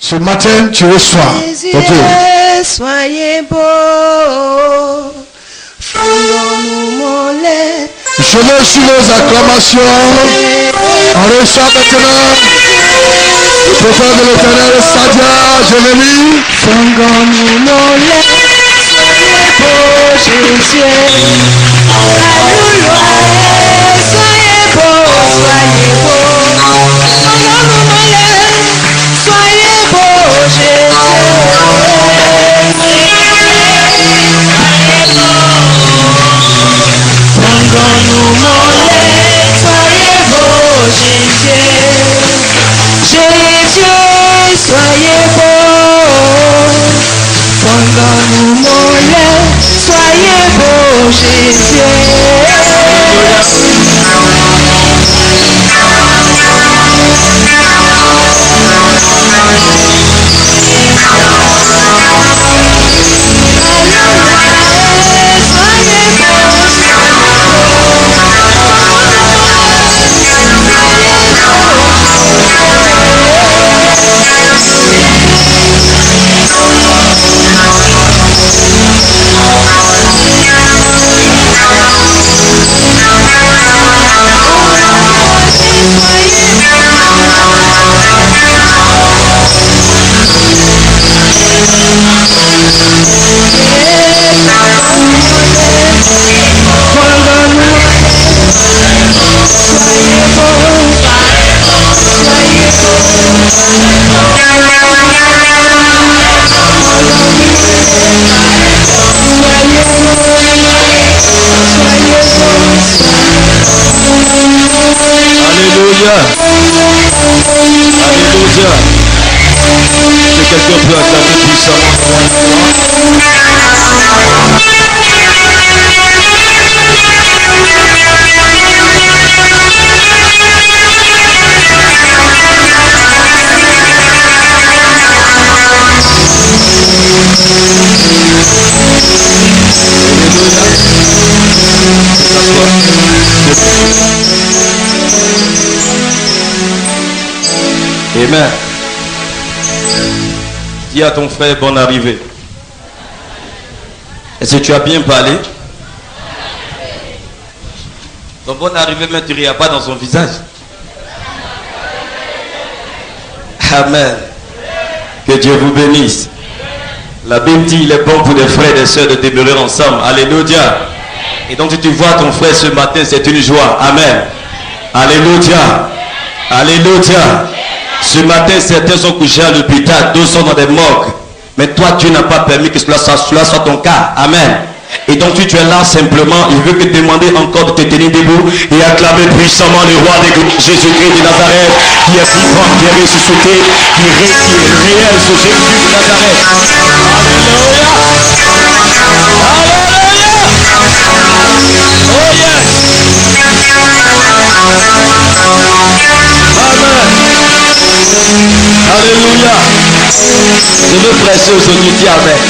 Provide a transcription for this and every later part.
Ce matin, tu reçois ton Dieu. Soyez beaux, fondons-nous mon lait. Je veux sur nos acclamations. On reçoit maintenant le prophète de l'Éternel, Sadia, Jérémie. Fondons-nous mon lait. Soyez beaux, Jésus. Alléluia. Soyez beaux, soyez beaux. Fondons-nous mon lait. Soyez beaux, Jésus. Fondons-nous mon lait, soyez beaux, Jésus. Jésus, soyez beaux. Fondons-nous mon lait, soyez beaux, Jésus. Alléluia. Alléluia. Que quelqu'un peut acclamer puissamment. Amen. Dis à ton frère bonne arrivée. Est-ce que tu as bien parlé? Ton bonne arrivée, mais tu ne rias pas dans son visage. Amen. Que Dieu vous bénisse. La Bible dit il est bon pour des frères et des sœurs de demeurer ensemble. Alléluia. Et donc si tu vois ton frère ce matin, c'est une joie. Amen. Alléluia. Alléluia. Ce matin, certains sont couchés à l'hôpital, d'autres sont dans des morgues. Mais toi, Dieu n'a pas permis que cela soit ton cas. Amen. Et donc, si tu es là simplement, il veut te demander encore de te tenir debout et acclamer puissamment le roi des Jésus-Christ de Nazareth, qui est vivant, qui est ressuscité, qui est réel, ce Jésus de Nazareth. Alléluia. Alléluia. Oh yes. Amen. Alléluia. Je veux prêcher aujourd'hui. Dis Amen.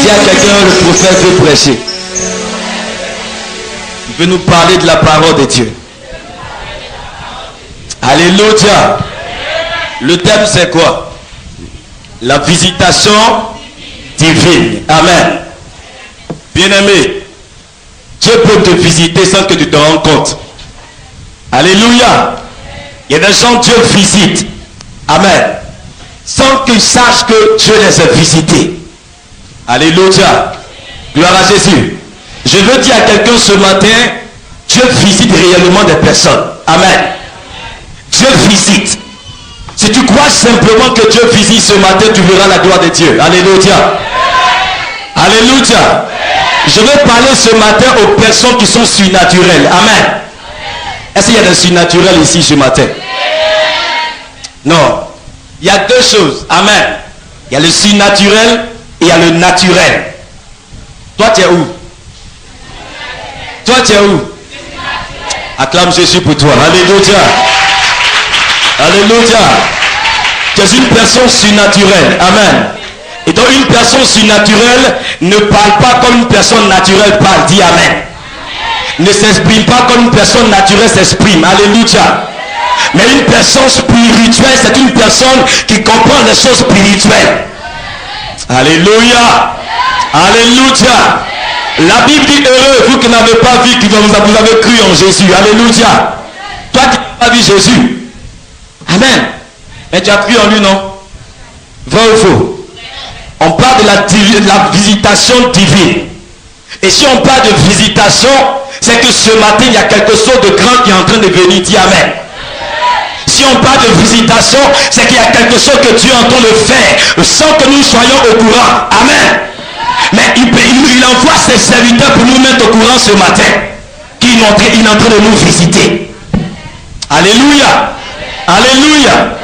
Dis à quelqu'un, le prophète veut prêcher. Il veut nous parler de la parole de Dieu. Alléluia. Le thème c'est quoi? La visitation divine. Amen. Bien-aimé, Dieu peut te visiter sans que tu te rendes compte. Alléluia. Il y a des gens, Dieu visite. Amen. Sans qu'ils sachent que Dieu les a visités. Alléluia. Gloire à Jésus. Je veux dire à quelqu'un ce matin, Dieu visite réellement des personnes. Amen. Dieu visite. Si tu crois simplement que Dieu visite ce matin, tu verras la gloire de Dieu. Alléluia. Alléluia. Je veux parler ce matin aux personnes qui sont surnaturelles. Amen. Est-ce qu'il y a des surnaturels ici ce matin? Non. Il y a deux choses. Amen. Il y a le surnaturel et il y a le naturel. Toi, tu es où? Toi, tu es où? Acclame Jésus pour toi. Alléluia. Alléluia. Tu es une personne surnaturelle. Amen. Et donc une personne surnaturelle ne parle pas comme une personne naturelle parle. Dis Amen. Ne s'exprime pas comme une personne naturelle s'exprime. Alléluia. Mais une personne spirituelle, c'est une personne qui comprend les choses spirituelles. Alléluia. Alléluia. La Bible dit heureux, vous qui n'avez pas vu, vous avez cru en Jésus. Alléluia. Toi qui n'as pas vu Jésus. Amen. Mais tu as cru en lui, non? Vrai ou faux? On parle de la visitation divine. Et si on parle de visitation, c'est que ce matin, il y a quelque chose de grand qui est en train de venir. Dis Amen. Si on parle de visitation, c'est qu'il y a quelque chose que Dieu est en train de faire sans que nous soyons au courant. Amen. Mais il envoie ses serviteurs pour nous mettre au courant ce matin qu'il est en train de nous visiter. Alléluia. Alléluia.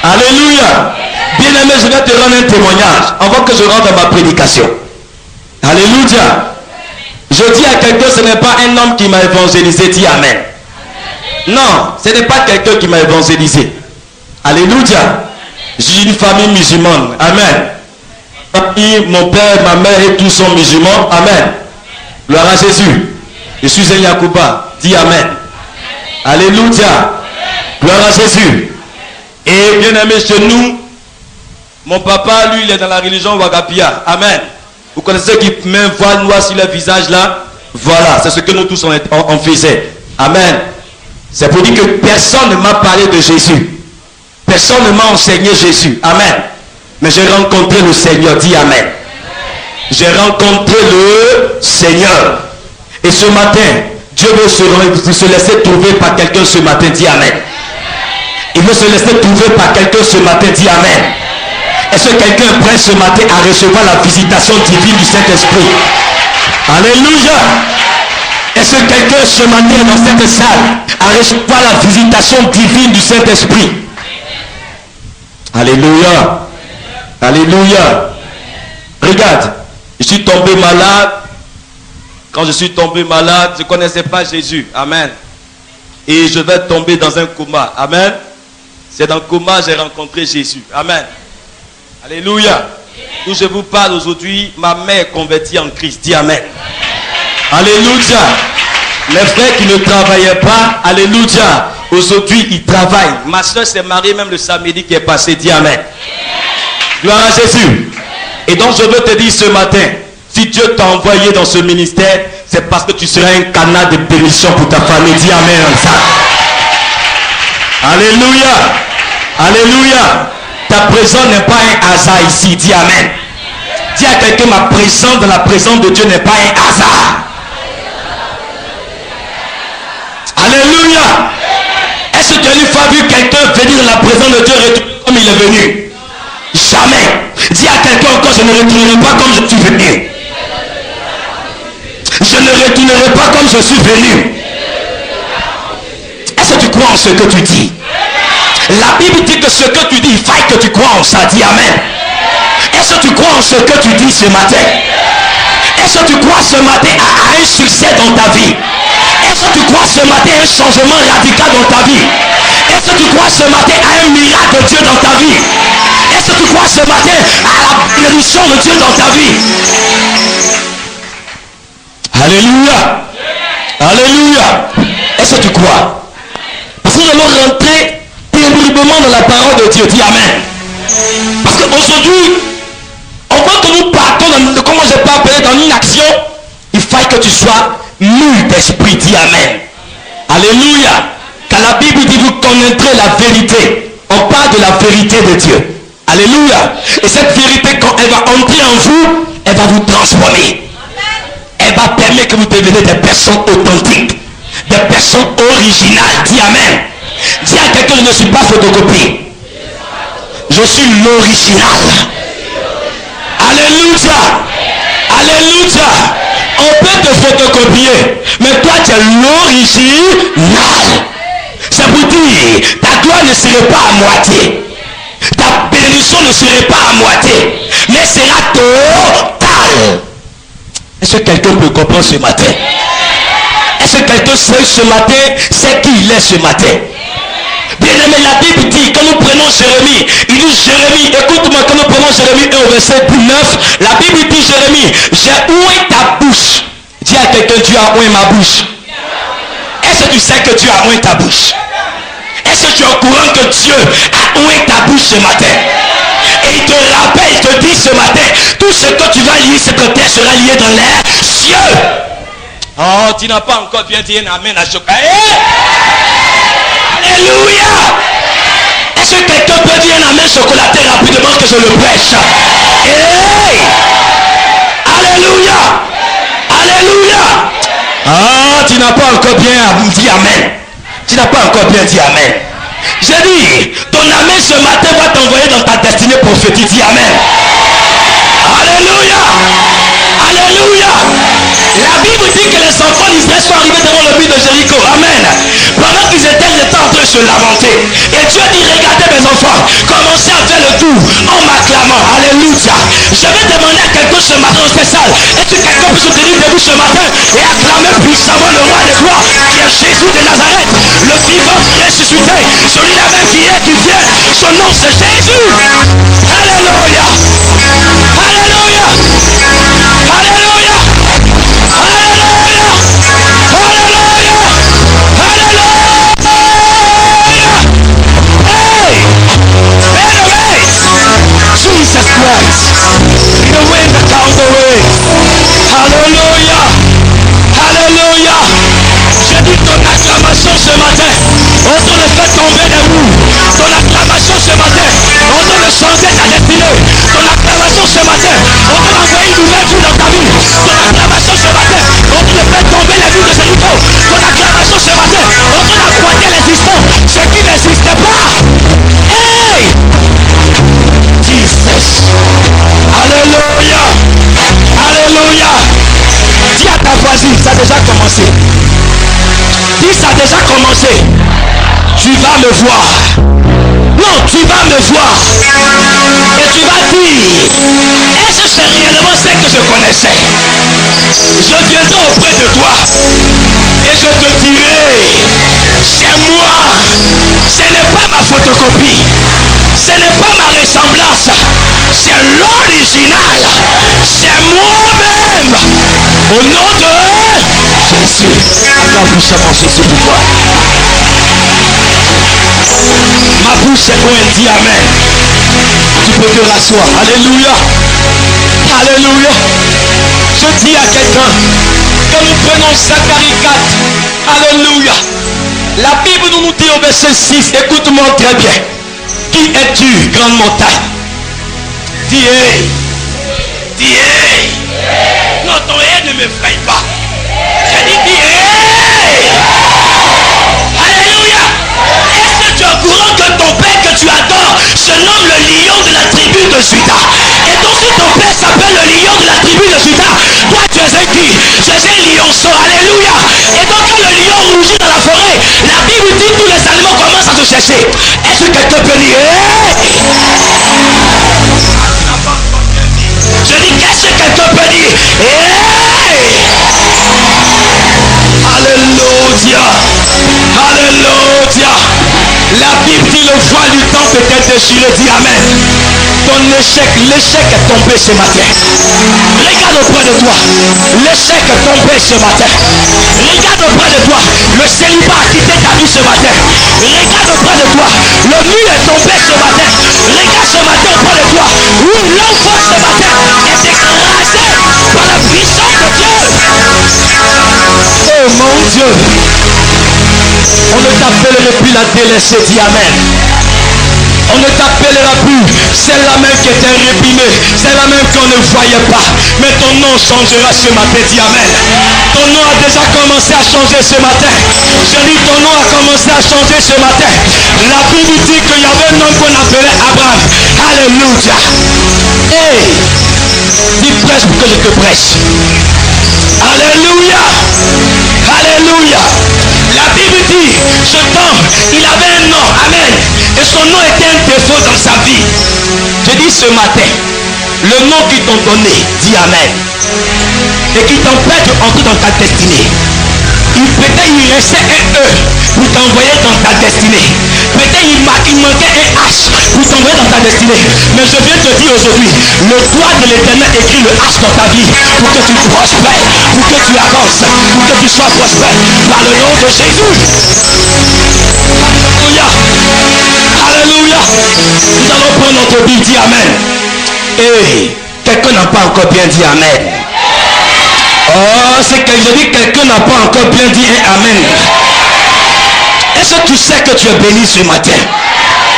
Alléluia. Bien-aimé, je vais te rendre un témoignage avant que je rentre dans ma prédication. Alléluia. Je dis à quelqu'un, ce n'est pas un homme qui m'a évangélisé. Dis Amen. Non, ce n'est pas quelqu'un qui m'a évangélisé. Alléluia. J'ai une famille musulmane. Amen. Mon père, ma mère et tous sont musulmans. Amen. Gloire à Jésus. Je suis un Yacouba. Dis Amen. Alléluia. Gloire à Jésus. Et bien aimé chez nous, mon papa, lui, il est dans la religion Wagapia. Amen. Vous connaissez qui met un voile noir sur le visage là? Voilà, c'est ce que nous tous on faisait. Amen. C'est pour dire que personne ne m'a parlé de Jésus. Personne ne m'a enseigné Jésus. Amen. Mais j'ai rencontré le Seigneur. Dis Amen. J'ai rencontré le Seigneur. Et ce matin, Dieu veut se laisser trouver par quelqu'un ce matin. Dis Amen. Il veut se laisser trouver par quelqu'un ce matin. Dis Amen. Est-ce que quelqu'un est prêt ce matin à recevoir la visitation divine du Saint-Esprit? Alléluia. Est-ce que quelqu'un ce matin dans cette salle a recevoir la visitation divine du Saint-Esprit? Alléluia. Alléluia. Regarde, je suis tombé malade. Quand je suis tombé malade, je ne connaissais pas Jésus. Amen. Et je vais tomber dans un coma. Amen. C'est dans le coma que j'ai rencontré Jésus. Amen. Alléluia. Où je vous parle aujourd'hui, ma mère est convertie en Christ. Dis Amen. Alléluia. Les frères qui ne travaillaient pas, alléluia, aujourd'hui ils travaillent. Ma soeur s'est mariée même le samedi qui est passé. Dis Amen. Gloire à Jésus. Et donc je veux te dire ce matin, si Dieu t'a envoyé dans ce ministère, c'est parce que tu seras un canal de bénédiction pour ta famille. Dis Amen. Alléluia. Alléluia. Ta présence n'est pas un hasard ici. Dis Amen. Dis à quelqu'un, ma présence dans la présence de Dieu n'est pas un hasard. Alléluia. Est-ce que tu as une fois vu quelqu'un venir dans la présence de Dieu retourner comme il est venu? Jamais. Dis à quelqu'un encore, je ne retournerai pas comme je suis venu. Je ne retournerai pas comme je suis venu. Est-ce que tu crois en ce que tu dis? La Bible dit que ce que tu dis, il faille que tu crois en ça. Dis Amen. Est-ce que tu crois en ce que tu dis ce matin? Est-ce que tu crois ce matin à un succès dans ta vie? Est-ce que tu crois ce matin à un changement radical dans ta vie? Est-ce que tu crois ce matin à un miracle de Dieu dans ta vie? Est-ce que tu crois ce matin à la bénédiction de Dieu dans ta vie? Alléluia. Alléluia. Est-ce que tu crois? Parce que nous allons rentrer terriblement dans la parole de Dieu. Dis Amen. Parce qu'aujourd'hui, on voit que nous partons dans, comment je peux appeler, dans une action. Il faut que tu sois mûr d'esprit. Dis Amen. Alléluia. Car la Bible dit, vous connaîtrez la vérité. On parle de la vérité de Dieu. Alléluia. Et cette vérité, quand elle va entrer en vous, elle va vous transformer. Elle va permettre que vous deveniez des personnes authentiques, des personnes originales. Dis Amen. Dis à quelqu'un, je ne suis pas photocopié. Je suis l'original. Alléluia. Alléluia. On peut te photocopier, mais toi tu es l'original. C'est pour dire, ta gloire ne serait pas à moitié. Ta bénédiction ne serait pas à moitié, mais sera totale. Est-ce que quelqu'un peut comprendre ce matin? Est-ce que quelqu'un sait ce matin, sait qui il est ce matin? Bien aimé, la Bible dit, quand nous prenons Jérémie, il dit Jérémie, écoute-moi, quand nous prenons Jérémie 1 au verset 9, la Bible dit Jérémie, j'ai oué ta bouche. Dis à quelqu'un, tu as oué ma bouche. Est-ce que tu sais que tu as oué ta bouche? Est-ce que tu es au courant que Dieu a oué ta bouche ce matin? Et il te rappelle, il te dit ce matin, tout ce que tu vas lier sur la terre sera lié dans les cieux. Oh, tu n'as pas encore bien dit un amen à chocolat. Alléluia. Est-ce que quelqu'un peut dire un amen chocolaté rapidement que je le prêche? Hey! Alléluia. Alléluia. Ah, tu n'as pas encore bien dit amen. Tu n'as pas encore bien dit amen. J'ai dit, ton amen ce matin va t'envoyer dans ta destinée prophétique. Dis amen. Alléluia. Alléluia. La Bible dit que les enfants d'Israël sont arrivés devant le but de Jéricho. Amen. Pendant qu'ils étaient en train de se lamenter. Et Dieu dit, regardez mes enfants, commencez à faire le tour en m'acclamant. Alléluia. Je vais demander à quelqu'un ce matin dans cette salle. Est-ce que quelqu'un peut se tenir debout ce matin et acclamer puissamment le roi des gloires qui est Jésus de Nazareth, le vivant qui est ressuscité, celui-là même qui est, qui vient. Son nom c'est Jésus. Alléluia. Alléluia. Alléluia. Alléluia. Alléluia. Jesus Christ, the way that comes the way. Hallelujah, hallelujah. Je dis ton acclamation ce matin, on te le fait tomber des roues. Ton acclamation ce matin, on te le changer ta destinée. Ton acclamation ce matin, on te l'envoie une nouvelle vie dans ta vie. Ton acclamation ce matin, on te le fait tomber les vues de Jéricho. Ton acclamation ce matin, on te l'a pointé l'existant, ce qui n'existait pas. Hey! Jesus. Alléluia. Alléluia. Dis à ta voisine, ça a déjà commencé. Dis, ça a déjà commencé. Tu vas me voir. Non, tu vas me voir. Et tu vas dire, est-ce que c'est réellement ce que je connaissais? Je viendrai auprès de toi. Et je te dirai, c'est moi. Ce n'est pas ma photocopie. Ce n'est pas ma ressemblance. C'est l'original. C'est moi-même. Au nom de Jésus. Acclame puissamment Jésus pour toi. Ma bouche est loin, dit amen. Tu peux te rasseoir. Alléluia. Alléluia. Je dis à quelqu'un que nous prenons Zacharie 4. Alléluia. La Bible nous dit au verset 6. Écoute-moi très bien. Qui es-tu, grande montagne? Dis hey. Dis hey. Non, ton hey ne me fraye pas. J'ai dit hey. Alléluia. Est-ce que tu es au courant que ton père que tu adores se nomme le lion de la tribu de Juda? Et donc si ton père s'appelle le lion de la tribu de Juda, toi tu es un qui? Tu es un lionceau. Alléluia. Et donc quand le lion rougit dans la forêt, la Bible dit tous les animaux commencent à se chercher. Est-ce que quelqu'un peut dire hey? Je dis qu'est-ce que quelqu'un peut dire hey? Alléluia. Alléluia. La Bible dit le voile du temple était déchiré. Dis amen. Ton échec, l'échec est tombé ce matin. Regarde auprès de toi. L'échec est tombé ce matin. Regarde auprès de toi. Le célibat a quitté ta vie ce matin. Regarde auprès de toi. Le mur est tombé ce matin. Regarde ce matin auprès de toi. Oui, l'enfant ce matin est écrasé par la puissance de Dieu. Oh mon Dieu. On ne t'appellerait plus la délaissée. Dis amen. On ne t'appellera plus celle-là même qui était réprimée, celle-là même qu'on ne voyait pas. Mais ton nom changera ce matin. Dis amen. Ton nom a déjà commencé à changer ce matin. Je dis ton nom a commencé à changer ce matin. La Bible dit qu'il y avait un homme qu'on appelait Abraham. Alléluia. Hey, dis prêche pour que je te prêche. Alléluia. Alléluia. La Bible dit, ce homme, il avait un nom, amen. Et son nom était un défaut dans sa vie. Je dis ce matin, le nom qu'ils t'ont donné, dis amen. Et qui t'empêche d'entrer dans ta destinée. Peut-être il restait un E pour t'envoyer dans ta destinée. Peut-être il manquait un H pour t'envoyer dans ta destinée. Mais je viens te dire aujourd'hui, le doigt de l'Éternel écrit le H dans ta vie pour que tu prospères, pour que tu avances, pour que tu sois prospère par le nom de Jésus. Alléluia. Alléluia. Nous allons prendre notre Bible, dis Amen. Et quelqu'un n'a pas encore bien dit Amen. Oh, c'est que je dis quelqu'un n'a pas encore bien dit Amen. Est-ce que tu sais que tu es béni ce matin?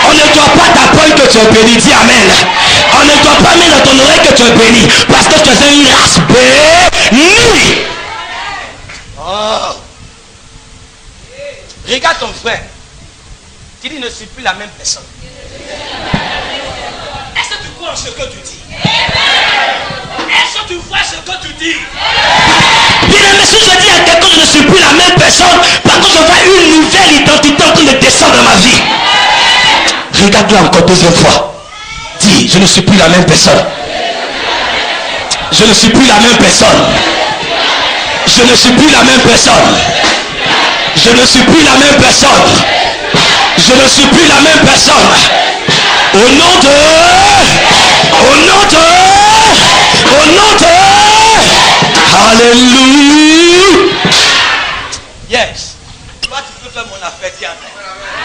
On ne doit pas t'apprendre que tu es béni. Dis Amen. On ne doit pas mettre dans ton oreille que tu es béni. Parce que tu es une race bénie. Oh. Regarde ton frère. Tu dis ne suis plus la même personne. Est-ce que tu crois en ce que tu dis? Est-ce que tu vois ce que tu dis? Bien aimé, si je dis à quelqu'un je ne suis plus la même personne, par contre je vois une nouvelle identité en train de descendre dans ma vie. Regarde-la encore deuxième fois. Dis, je ne suis plus la même personne. Je ne suis plus la même personne. Je ne suis plus la même personne. Je ne suis plus la même personne. Je ne suis plus la même personne. Au nom de... Au nom de... Au nom de... Alléluia. Yes. Toi tu peux faire mon affaire, dis Amen.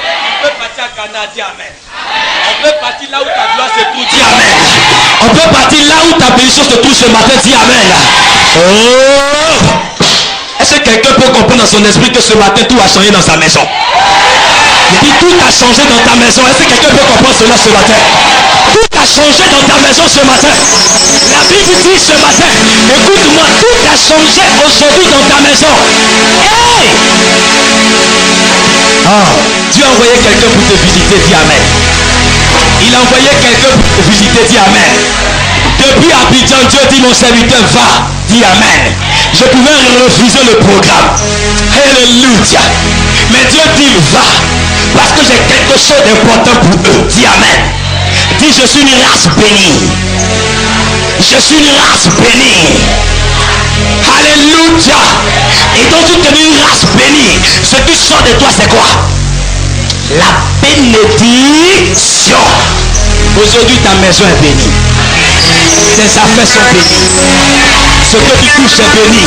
On peut partir à Ghana, dis Amen. On peut partir là où ta gloire se trouve, dis Amen. On peut partir là où ta bénédiction se trouve ce matin, dis Amen. Oh. Est-ce que quelqu'un peut comprendre dans son esprit que ce matin tout a changé dans sa maison? Il dit tout a changé dans ta maison. Est-ce que quelqu'un peut comprendre cela ce matin? Tout a changé dans ta maison ce matin. La Bible dit ce matin, écoute-moi, tout a changé aujourd'hui dans ta maison. Hey! Oh, Dieu a envoyé quelqu'un pour te visiter, dis Amen. Il a envoyé quelqu'un pour te visiter, dis Amen. Depuis Abidjan, Dieu dit mon serviteur va, dis Amen. Je pouvais refuser le programme. Alléluia. Mais Dieu dit va. Parce que j'ai quelque chose d'important pour eux. Dis Amen. Dis je suis une race bénie. Je suis une race bénie. Alléluia. Et donc tu es une race bénie. Ce qui sort de toi c'est quoi? La bénédiction. Aujourd'hui ta maison est bénie. Tes affaires sont bénies. Ce que tu touches est béni.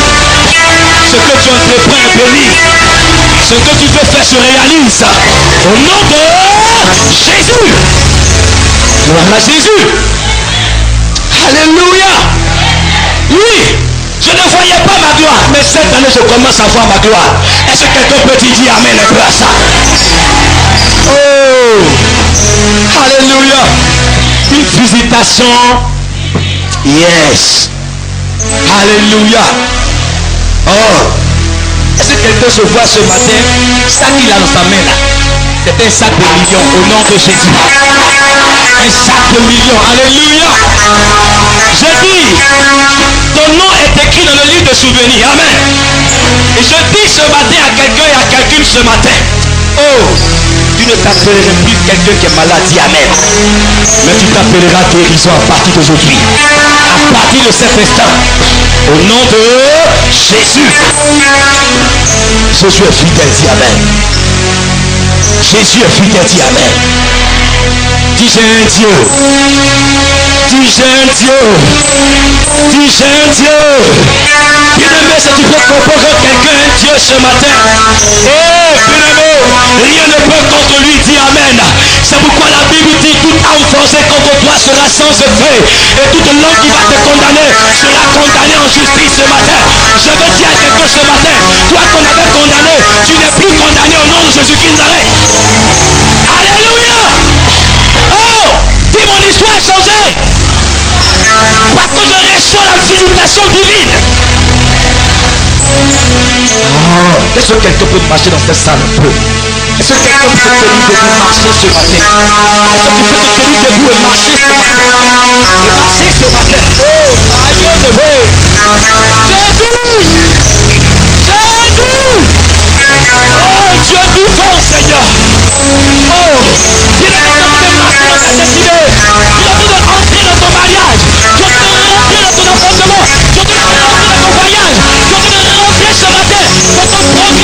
Ce que tu entreprends est béni. Ce que tu veux faire se réalise. Au nom de Jésus. Gloire à Jésus. Alléluia. Oui. Je ne voyais pas ma gloire. Mais cette année je commence à voir ma gloire. Est-ce que quelqu'un peut dire Amen un peu à ça? Oh. Alléluia. Une visitation. Yes. Alléluia. Oh. Est-ce que quelqu'un se voit ce matin? Ça qu'il a dans sa main là, c'est un sac de millions au nom de Jésus. Un sac de millions. Alléluia. Je dis, ton nom est écrit dans le livre de souvenirs. Amen. Et je dis ce matin à quelqu'un et à quelqu'une ce matin. Oh, tu ne t'appelleras plus quelqu'un qui est malade, dis Amen. Mais tu t'appelleras guérison à partir d'aujourd'hui. À partir de cet instant. Au nom de Jésus. Jésus est fidèle, dis Amen. Jésus est fidèle, dis Amen. Dis j'ai un Dieu. Dis j'ai un Dieu. Dis j'ai un Dieu. Bien-aimé, si tu peux comprendre quelqu'un un Dieu ce matin. Eh, bien-aimé, rien ne peut contre lui, dis Amen. C'est pourquoi la Bible dit toute âme forcée contre toi sera sans effet. Et toute langue qui va te condamner sera condamnée en justice ce matin. Je veux dire à quelqu'un ce matin, toi qu'on avait condamné, tu n'es plus condamné au nom de Jésus-Christ de Nazareth. Alléluia. Oh, dis mon histoire est changée. Parce que je reçois la visitation divine. Oh, est-ce que quelqu'un peut marcher dans cette salle un peu? Est-ce que quelqu'un peut se tenir debout marcher ce matin? Est-ce que tu peux te tenir debout et marcher ce matin? Et marcher ce matin. Oh, aïe de vrai. Jésus! Jésus! Oh, Dieu vivant, Seigneur! Oh, il a besoin de marcher dans ta destinée. Il a besoin d'entrer dans ton mariage. Tu as besoin d'entrer dans ton appartement. Tu as besoin d'entrer dans ton voyage. Tu as besoin d'entrer ce matin dans ton programme.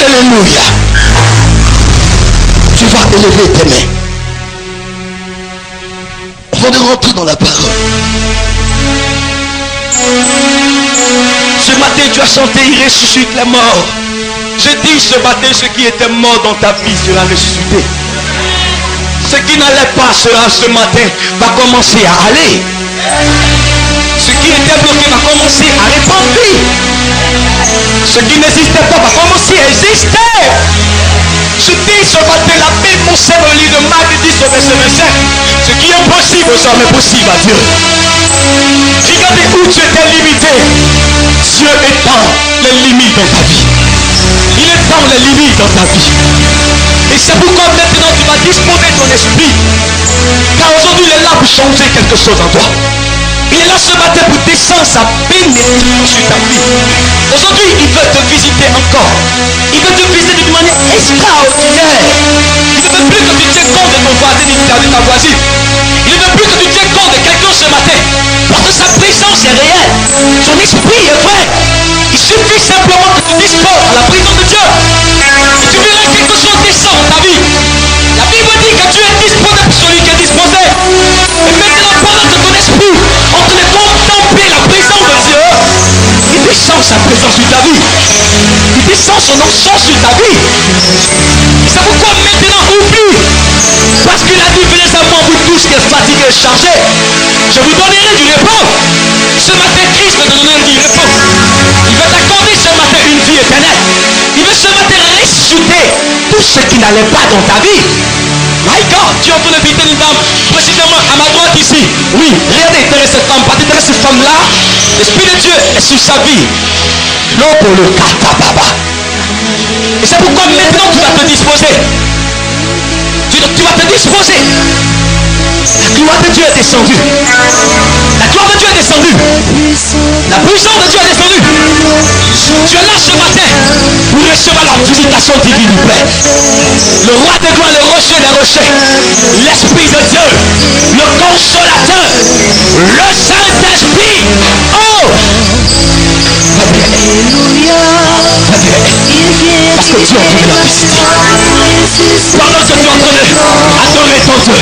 Alléluia. Tu vas élever tes mains. On va rentrer dans la parole. Ce matin, tu as chanté, il ressuscite les morts. Je dis ce matin, ce qui était mort dans ta vie sera ressuscité. Ce qui n'allait pas sera ce matin, va commencer à aller. Ce qui était bloqué va commencer à répandre. Ce qui n'existait pas va commencer à exister. Je dis ce matin, la Bible concerne le livre de Marc 10 au verset 27. Ce qui est possible sera possible à Dieu. Regardez où tu étais limité. Dieu étend les limites dans ta vie. Il étend les limites dans ta vie. Et c'est pourquoi maintenant tu vas disposer ton esprit. Car aujourd'hui il est là pour changer quelque chose en toi. Il est là ce matin pour descendre sa bénédiction sur ta vie. Aujourd'hui, il veut te visiter encore. Il veut te visiter d'une manière extraordinaire. Il ne veut plus que tu tiennes compte de ton voisin ni de ta voisine. Il ne veut plus que tu tiennes compte de quelqu'un ce matin. Parce que sa présence est réelle. Son esprit est vrai. Il suffit simplement que tu disposes à la présence de Dieu. Et tu verras quelque chose descendre dans ta vie. La Bible dit que Dieu est disposé pour celui qui est disposé. Et maintenant, pendant que ton esprit, en train de contempler la présence de Dieu, il descend sa présence sur ta vie. Il descend son onction sur ta vie. Et c'est pourquoi maintenant oublie. Parce qu'il a dit, venez à moi, vous tous tous qui êtes fatigués et chargés, je vous donnerai du repos. Ce matin, Christ veut te donner du repos. Il veut t'accorder ce matin une vie éternelle. Il veut ce matin ressusciter tout ce qui n'allait pas dans ta vie. My God, tu es en train de visiter une dame, précisément à ma droite ici. Oui, rien n'intéresse cette femme. Pas d'intérêt cette femme-là. L'Esprit de Dieu est sur sa vie. L'eau pour le katababa. Et c'est pourquoi maintenant tu vas te disposer. Tu vas te disposer. La gloire de Dieu est descendue. La gloire de Dieu est descendue. La puissance de Dieu est descendue. Tu es là ce matin pour recevoir la visitation divine du Père. Le roi de gloire, le rocher des rochers, l'Esprit de Dieu, le consolateur, le Saint-Esprit. Oh! Alléluia. Parce que Dieu est en train de la visiter. Pendant que tu es en train d'adorer ton Dieu,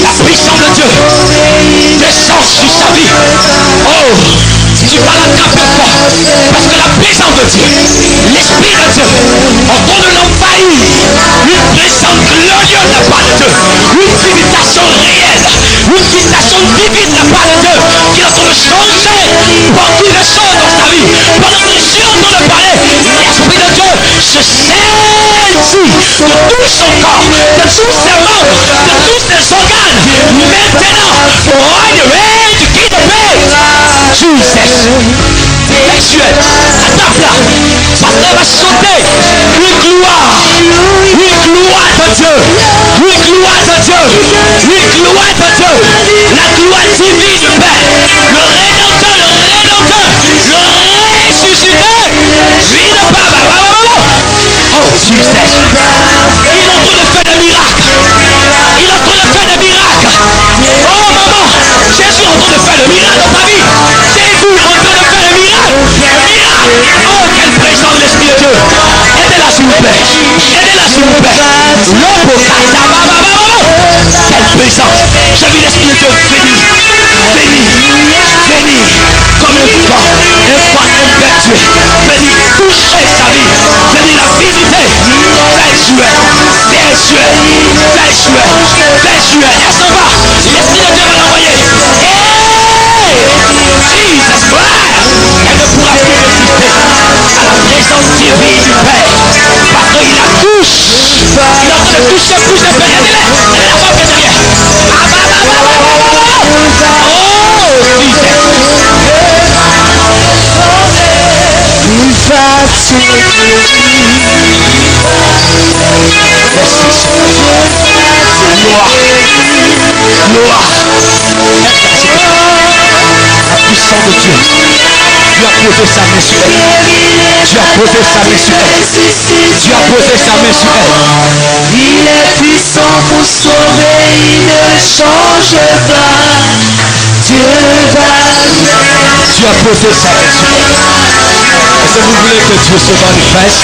la puissance de Dieu descend sur sa vie. Oh, tu vas l'attraper fort. Parce que la puissance de Dieu, l'Esprit de Dieu, en train de l'envahir. Une présence glorieuse de la part de Dieu. Une visitation réelle. Une visitation divine de la part de Dieu. Qui est en train de changer beaucoup de choses dans ta vie. Pendant que tu es en train de parler, l'Esprit de Dieu se saisit de tout son corps, de tous ses membres, de tous ses organes. Maintenant, roi de règne, du king de paix. Jesus. Sexuel. Attrape là. Parce qu'elle va sauter. Une gloire. Une gloire de Dieu. Une gloire de Dieu. Une gloire de Dieu. La gloire divine du Père. Le Rédempteur, le ressuscité. Lui de Papa. Oh Jesus. Il est en train de faire des miracles. Il est en train de faire des miracles. Oh maman, Jésus est en train de faire des miracles dans ta vie. Jésus est en train de faire des miracles. Oh, quelle présence de l'Esprit de Dieu. Aidez-la s'il vous plaît. Aidez-la s'il vous plaît. Quelle présence. J'ai vu l'Esprit de Dieu béni. Béni. Comme un vent impertué. Béni, toucher sa vie. Béni, la visiter. Fais jouer. Elle s'en va. L'Esprit de Dieu va l'envoyer. Jesus Christ. Elle ne pourra plus résister à la présence divine du Père. Parce qu'il la touche. Il est en train de toucher plus de Père. Aidez-la. Aidez la femme qui est derrière. Gloire. La puissance de Dieu. Tu as posé sa main sur elle. Tu as posé sa main sur elle. Il est puissant pour sauver, il ne change pas. Dieu va. Tu as posé sa main sur elle. Est-ce que vous voulez que Dieu se manifeste?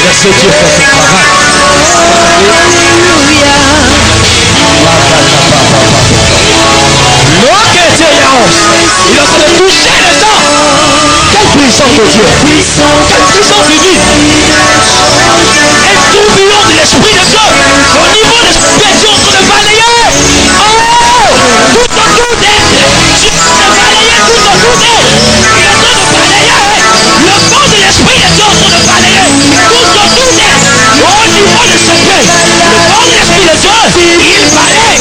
Laissez Dieu faire son travail. Il est en train de toucher les gens. Quelle puissance de Dieu. Quelle puissance divine. Un tourbillon de l'Esprit de Dieu. Au niveau de ce que Dieu est en train de balayer. Oh, tout autour d'elle. Dieu est en train de balayer tout autour d'elle. Il est en train de balayer. Le vent de l'Esprit de Dieu est en train de balayer tout autour d'elle. Au niveau de ce pied. Le vent de l'Esprit de Dieu, il balaye.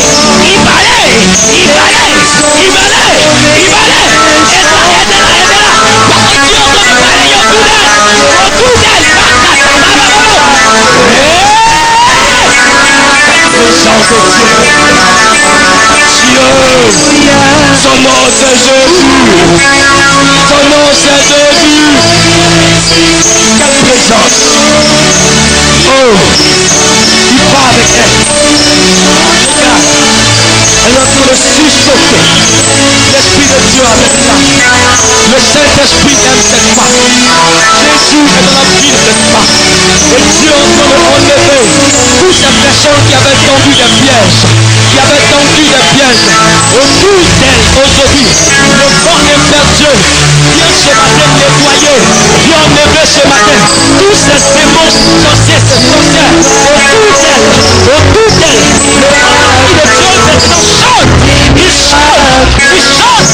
Son nom c'est Jésus. Quelle présence. Oh, il part avec elle. Regarde, elle est en train de sursauter. L'Esprit de Dieu avec ça. Le Saint-Esprit aime cette femme. Jésus est dans la vie de cette femme. Et Dieu est en train de enlever toutes ces personnes qui avaient tendu des pièges. Autour d'elle aujourd'hui, le vent impétueux vient ce matin nettoyer, vient enlever ce matin tous ces démons sorciers, autour d'elle, le vent de Dieu puissance.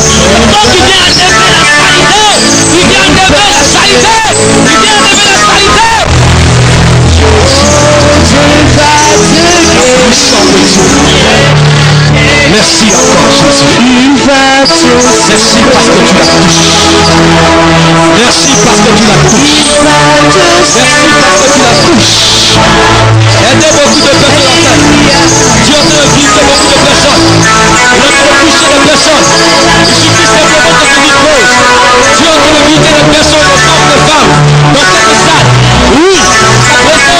Toi qui viens enlever la saleté. Tu viens enlever la saleté. Tu viens enlever la saleté. Merci encore Jésus. Merci parce que tu la touches. Merci parce que tu la touches. Merci parce que tu la touches. Aidez beaucoup de personnes en tête. Dieu est en train de visiter beaucoup de personnes. Il est en train de toucher les personnes. Il suffit simplement que tu disposes. Dieu est en train de visiter les personnes, les hommes, les femmes. Dans cette salle. Oui, sa présence.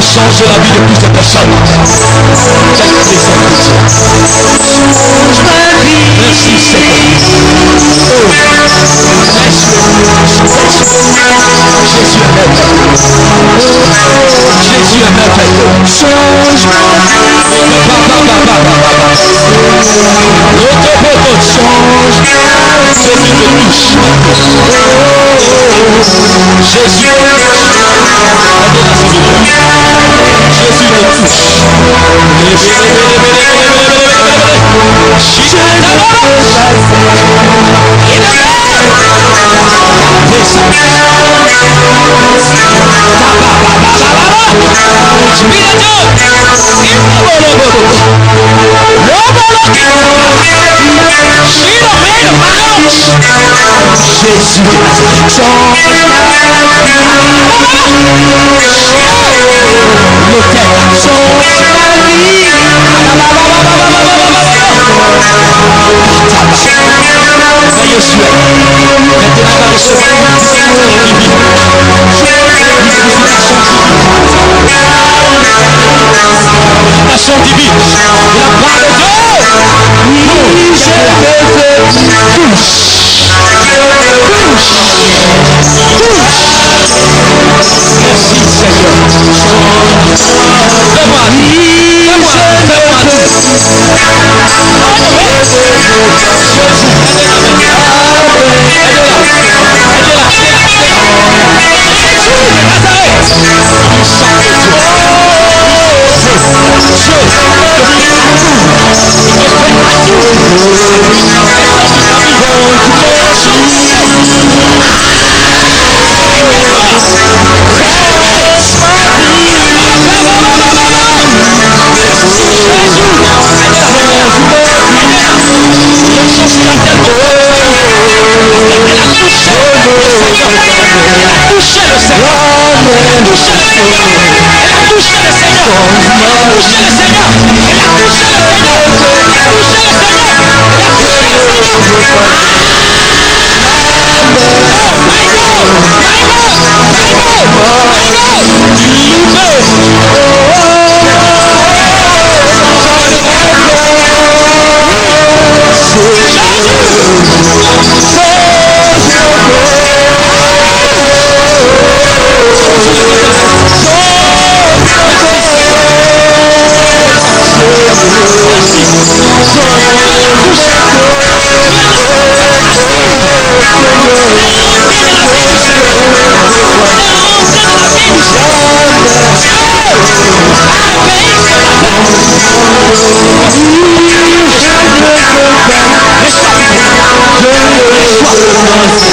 Changer la vie de plus de personnes. Quel plaisir de Dieu. Merci Seigneur. Jésus est merveilleux. Jésus est merveilleux. Change ma vie. Jésus te touche. Jésus. Jésus me touche. Jésus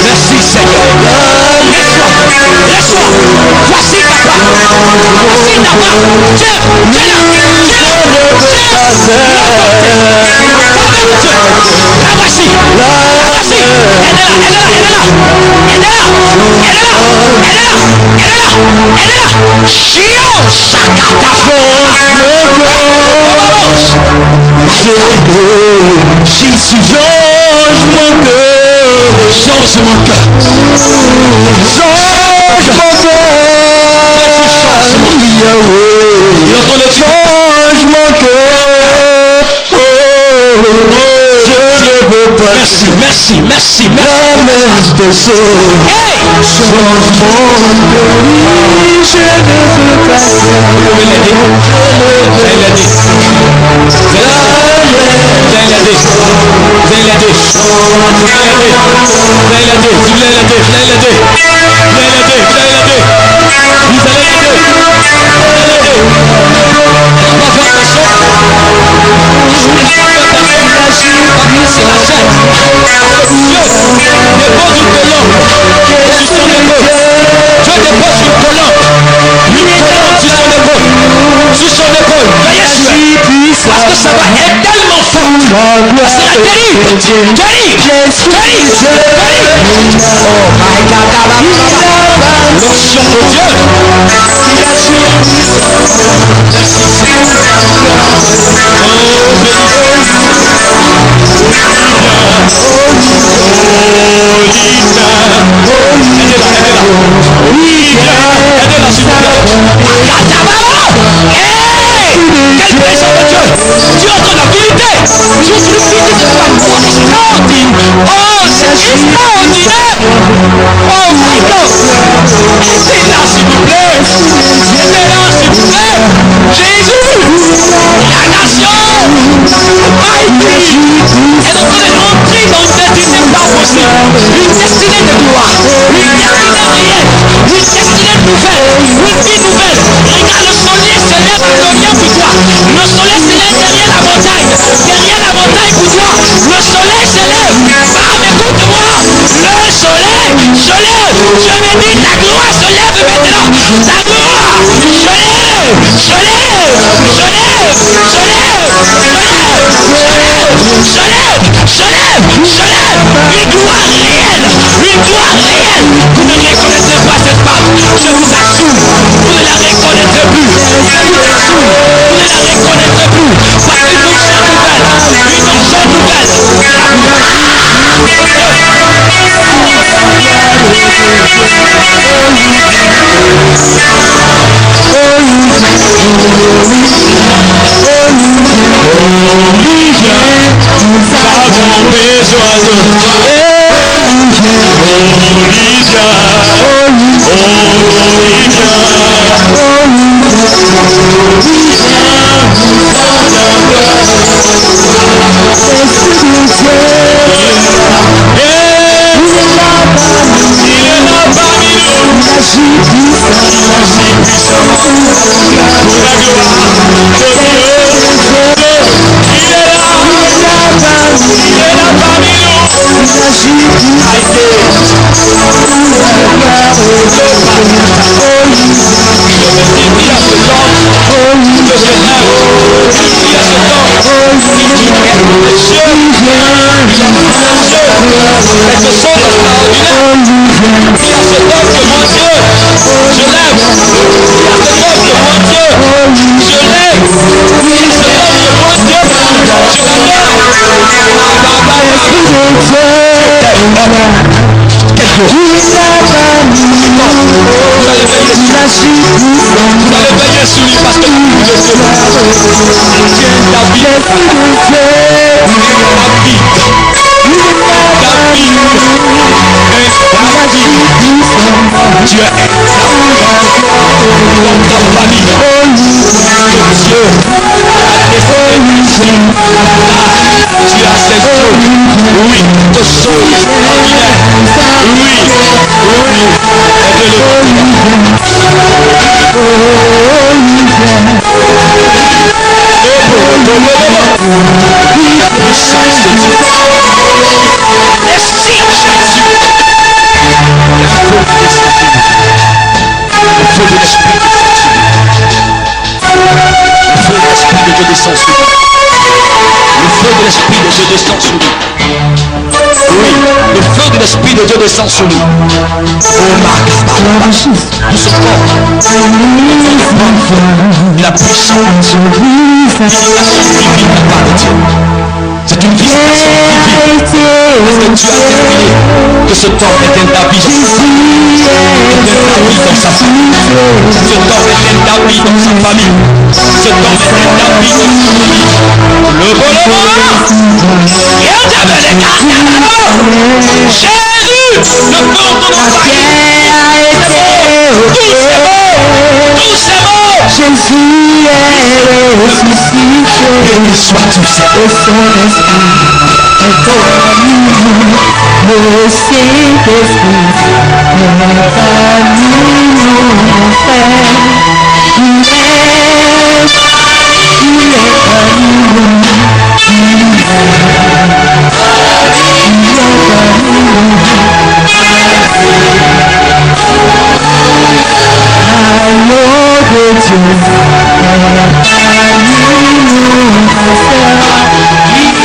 Merci Seigneur. Laisse-moi. Voici ta part. Voici ta part. Tiens, la voici. Jésus, change mon cœur. Change mon cœur. Change mon cœur. Change mon cœur. Je ne veux pas. Merci. La messe de ce. Change mon cœur. Je ne veux pas. Parce que ça va être tellement fort. C'est la terrible. L'onction de Dieu. Quelle présence de Dieu. Dieu entend la vérité. Dieu dit de façon extraordinaire. Oh, c'est extraordinaire. Oh my God. C'est là s'il vous plaît. C'est là s'il vous plaît. Jésus. La nation. Mighty. Elle est en train d'entrer dans une destinée pas possible. Une destinée de gloire. Une destinée réelle. Une destinée nouvelle. Une vie nouvelle. Regarde, le soleil se lève à l'Orient pour toi. Le soleil se lève derrière la montagne. Derrière la montagne pour toi. Le soleil se lève. Ah, mais écoute-moi. Le soleil se lève. Je me dis, ta gloire se lève maintenant. Ta gloire se lève. Se lève. Se lève. Se lève. Se lève. Se lève. Se lève. Une gloire réelle. Une gloire réelle. Vous ne reconnaîtrez pas cette femme. Je vous assure. Vous ne la reconnaîtrez plus. Je vous assure. Vous ne la reconnaîtrez plus. Parce qu'une onction nouvelle. Une onction nouvelle. L'Esprit de Dieu descend sur nous. Oh Marc, de son corps. La puissance. L'imitation divine de la part de Dieu. C'est une visitation divine. Parce que tu as déclaré que ce temps est établi dans sa famille. Ce temps est établi dans sa famille. Ce temps est établi dans sa famille. Le Jésus, le corps de notre Jésus est ressuscité, béni sois-tu, et son esprit est parmi nous. Le Saint-Esprit est parmi nous, mon frère. Il est parmi nous. L'amour de Dieu est parmi nous, mon frère. Il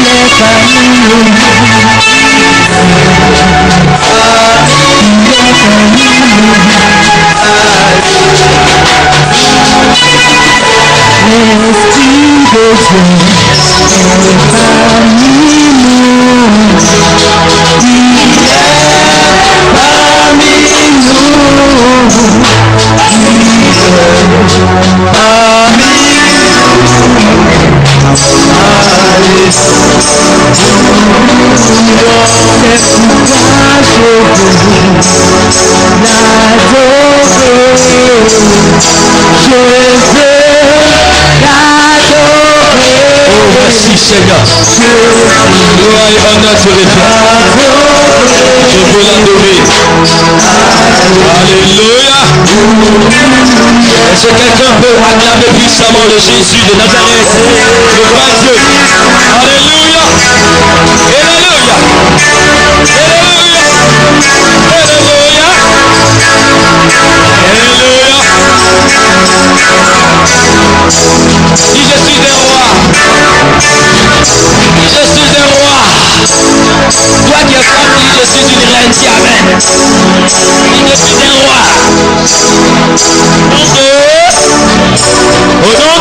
est parmi nous. L'Esprit de Dieu est parmi nous. Il est parmi nous. Merci Seigneur. Gloire et honneur te réfère. Je veux l'adorer. Alléluia. Est-ce que quelqu'un peut acclamer puissamment le Jésus de Nazareth, le vrai Dieu? Alléluia. Alléluia. Alléluia. Alléluia. Si je suis un roi, je suis un roi. Toi qui es femme, dis je suis une reine, dis amen. Dis je suis un roi. Au nom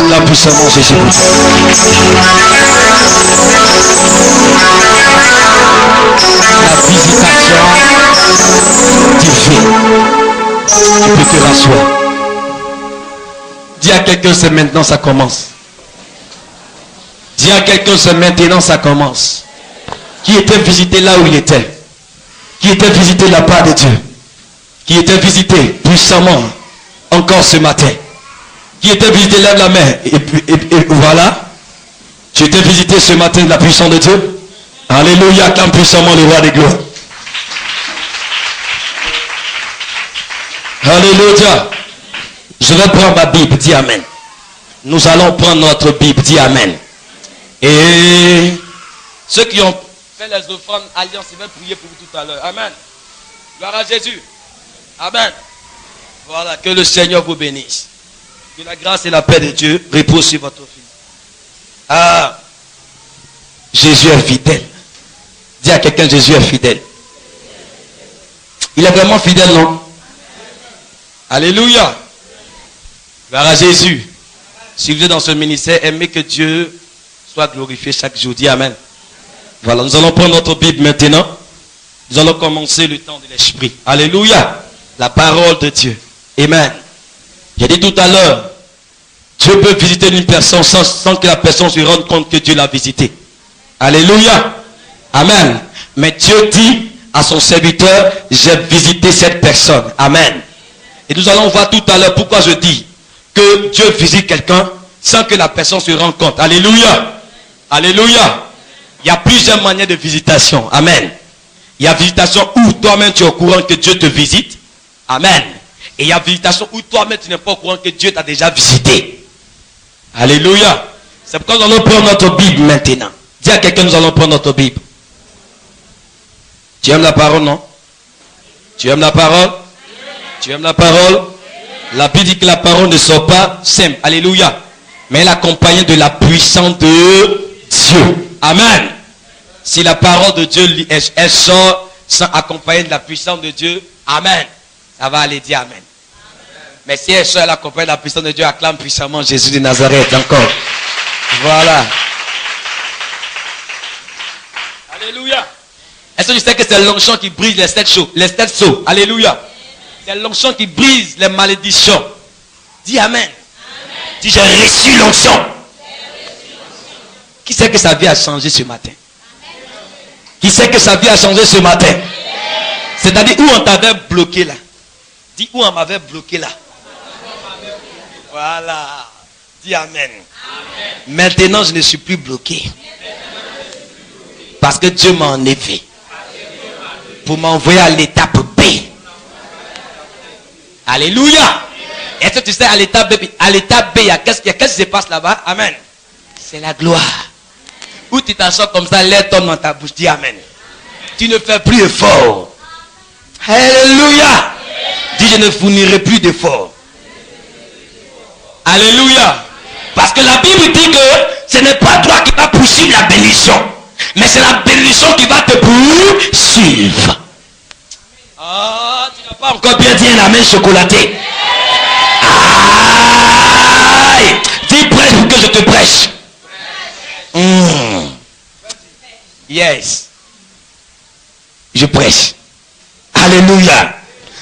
de la puissance Jésus. La visitation divine. Tu peux te rasseoir. Dis à quelqu'un, c'est maintenant ça commence. Dis à quelqu'un, c'est maintenant ça commence. Qui était visité là où il était? Qui était visité de la part de Dieu? Qui était visité puissamment encore ce matin? Qui était visité, lève la main. Et voilà. Tu étais visité ce matin de la puissance de Dieu. Alléluia, acclame puissamment le roi des gloires. Alléluia. Je vais prendre ma Bible, dis amen. Nous allons prendre notre Bible, dis amen. Et ceux qui ont fait les offrandes alliance, ils vont prier pour vous tout à l'heure. Amen. Gloire à Jésus. Amen. Voilà, que le Seigneur vous bénisse. Que la grâce et la paix de Dieu reposent sur votre fils. Ah, Jésus est fidèle. Dis à quelqu'un, Jésus est fidèle. Il est vraiment fidèle, non? Alléluia. Gloire à Jésus. Si vous êtes dans ce ministère, aimez que Dieu soit glorifié chaque jour. Dis amen. Voilà, nous allons prendre notre Bible maintenant. Nous allons commencer le temps de l'esprit. Alléluia. La parole de Dieu. Amen. J'ai dit tout à l'heure, Dieu peut visiter une personne sans que la personne se rende compte que Dieu l'a visité. Alléluia. Amen. Mais Dieu dit à son serviteur, j'ai visité cette personne. Amen. Et nous allons voir tout à l'heure pourquoi je dis que Dieu visite quelqu'un sans que la personne se rende compte. Alléluia. Alléluia. Il y a plusieurs manières de visitation. Amen. Il y a visitation où toi-même tu es au courant que Dieu te visite. Amen. Et il y a visitation où toi-même tu n'es pas au courant que Dieu t'a déjà visité. Alléluia. C'est pourquoi nous allons prendre notre Bible maintenant. Dis à quelqu'un, nous allons prendre notre Bible. Tu aimes la parole, non? Tu aimes la parole? Tu aimes la parole? La Bible dit que la parole ne sort pas simple. Alléluia. Mais elle est accompagnée de la puissance de Dieu. Amen. Si la parole de Dieu, elle sort sans accompagner de la puissance de Dieu, amen. Ça va aller dire amen. Mais si elle soit la compagnie de la puissance de Dieu, acclame puissamment Jésus de Nazareth encore. Voilà. Alléluia. Est-ce que tu sais que c'est l'onction qui brise les 7 sceaux? Alléluia. C'est l'onction qui brise les malédictions. Dis Amen. Amen. Dis j'ai reçu l'onction. Qui sait que sa vie a changé ce matin? Qui sait que sa vie a changé ce matin? C'est-à-dire où on t'avait bloqué là. Dis où on m'avait bloqué là. Voilà. Dis Amen. Amen. Maintenant je ne suis plus bloqué. Parce que Dieu m'a enlevé. Pour m'envoyer à l'étape B. Alléluia. Est-ce que tu sais à l'étape B, qu'est-ce qui se passe là-bas? Amen. C'est la gloire. Où tu t'assois comme ça, l'air tombe dans ta bouche. Dis Amen. Tu ne fais plus effort. Alléluia. Dis je ne fournirai plus d'effort. Alléluia. Parce que la Bible dit que ce n'est pas toi qui vas poursuivre la bénédiction. Mais c'est la bénédiction qui va te poursuivre. Ah, tu n'as pas encore bien dit un amen chocolaté. Aïe. Dis prêche pour que je te prêche. Yes. Je prêche. Alléluia.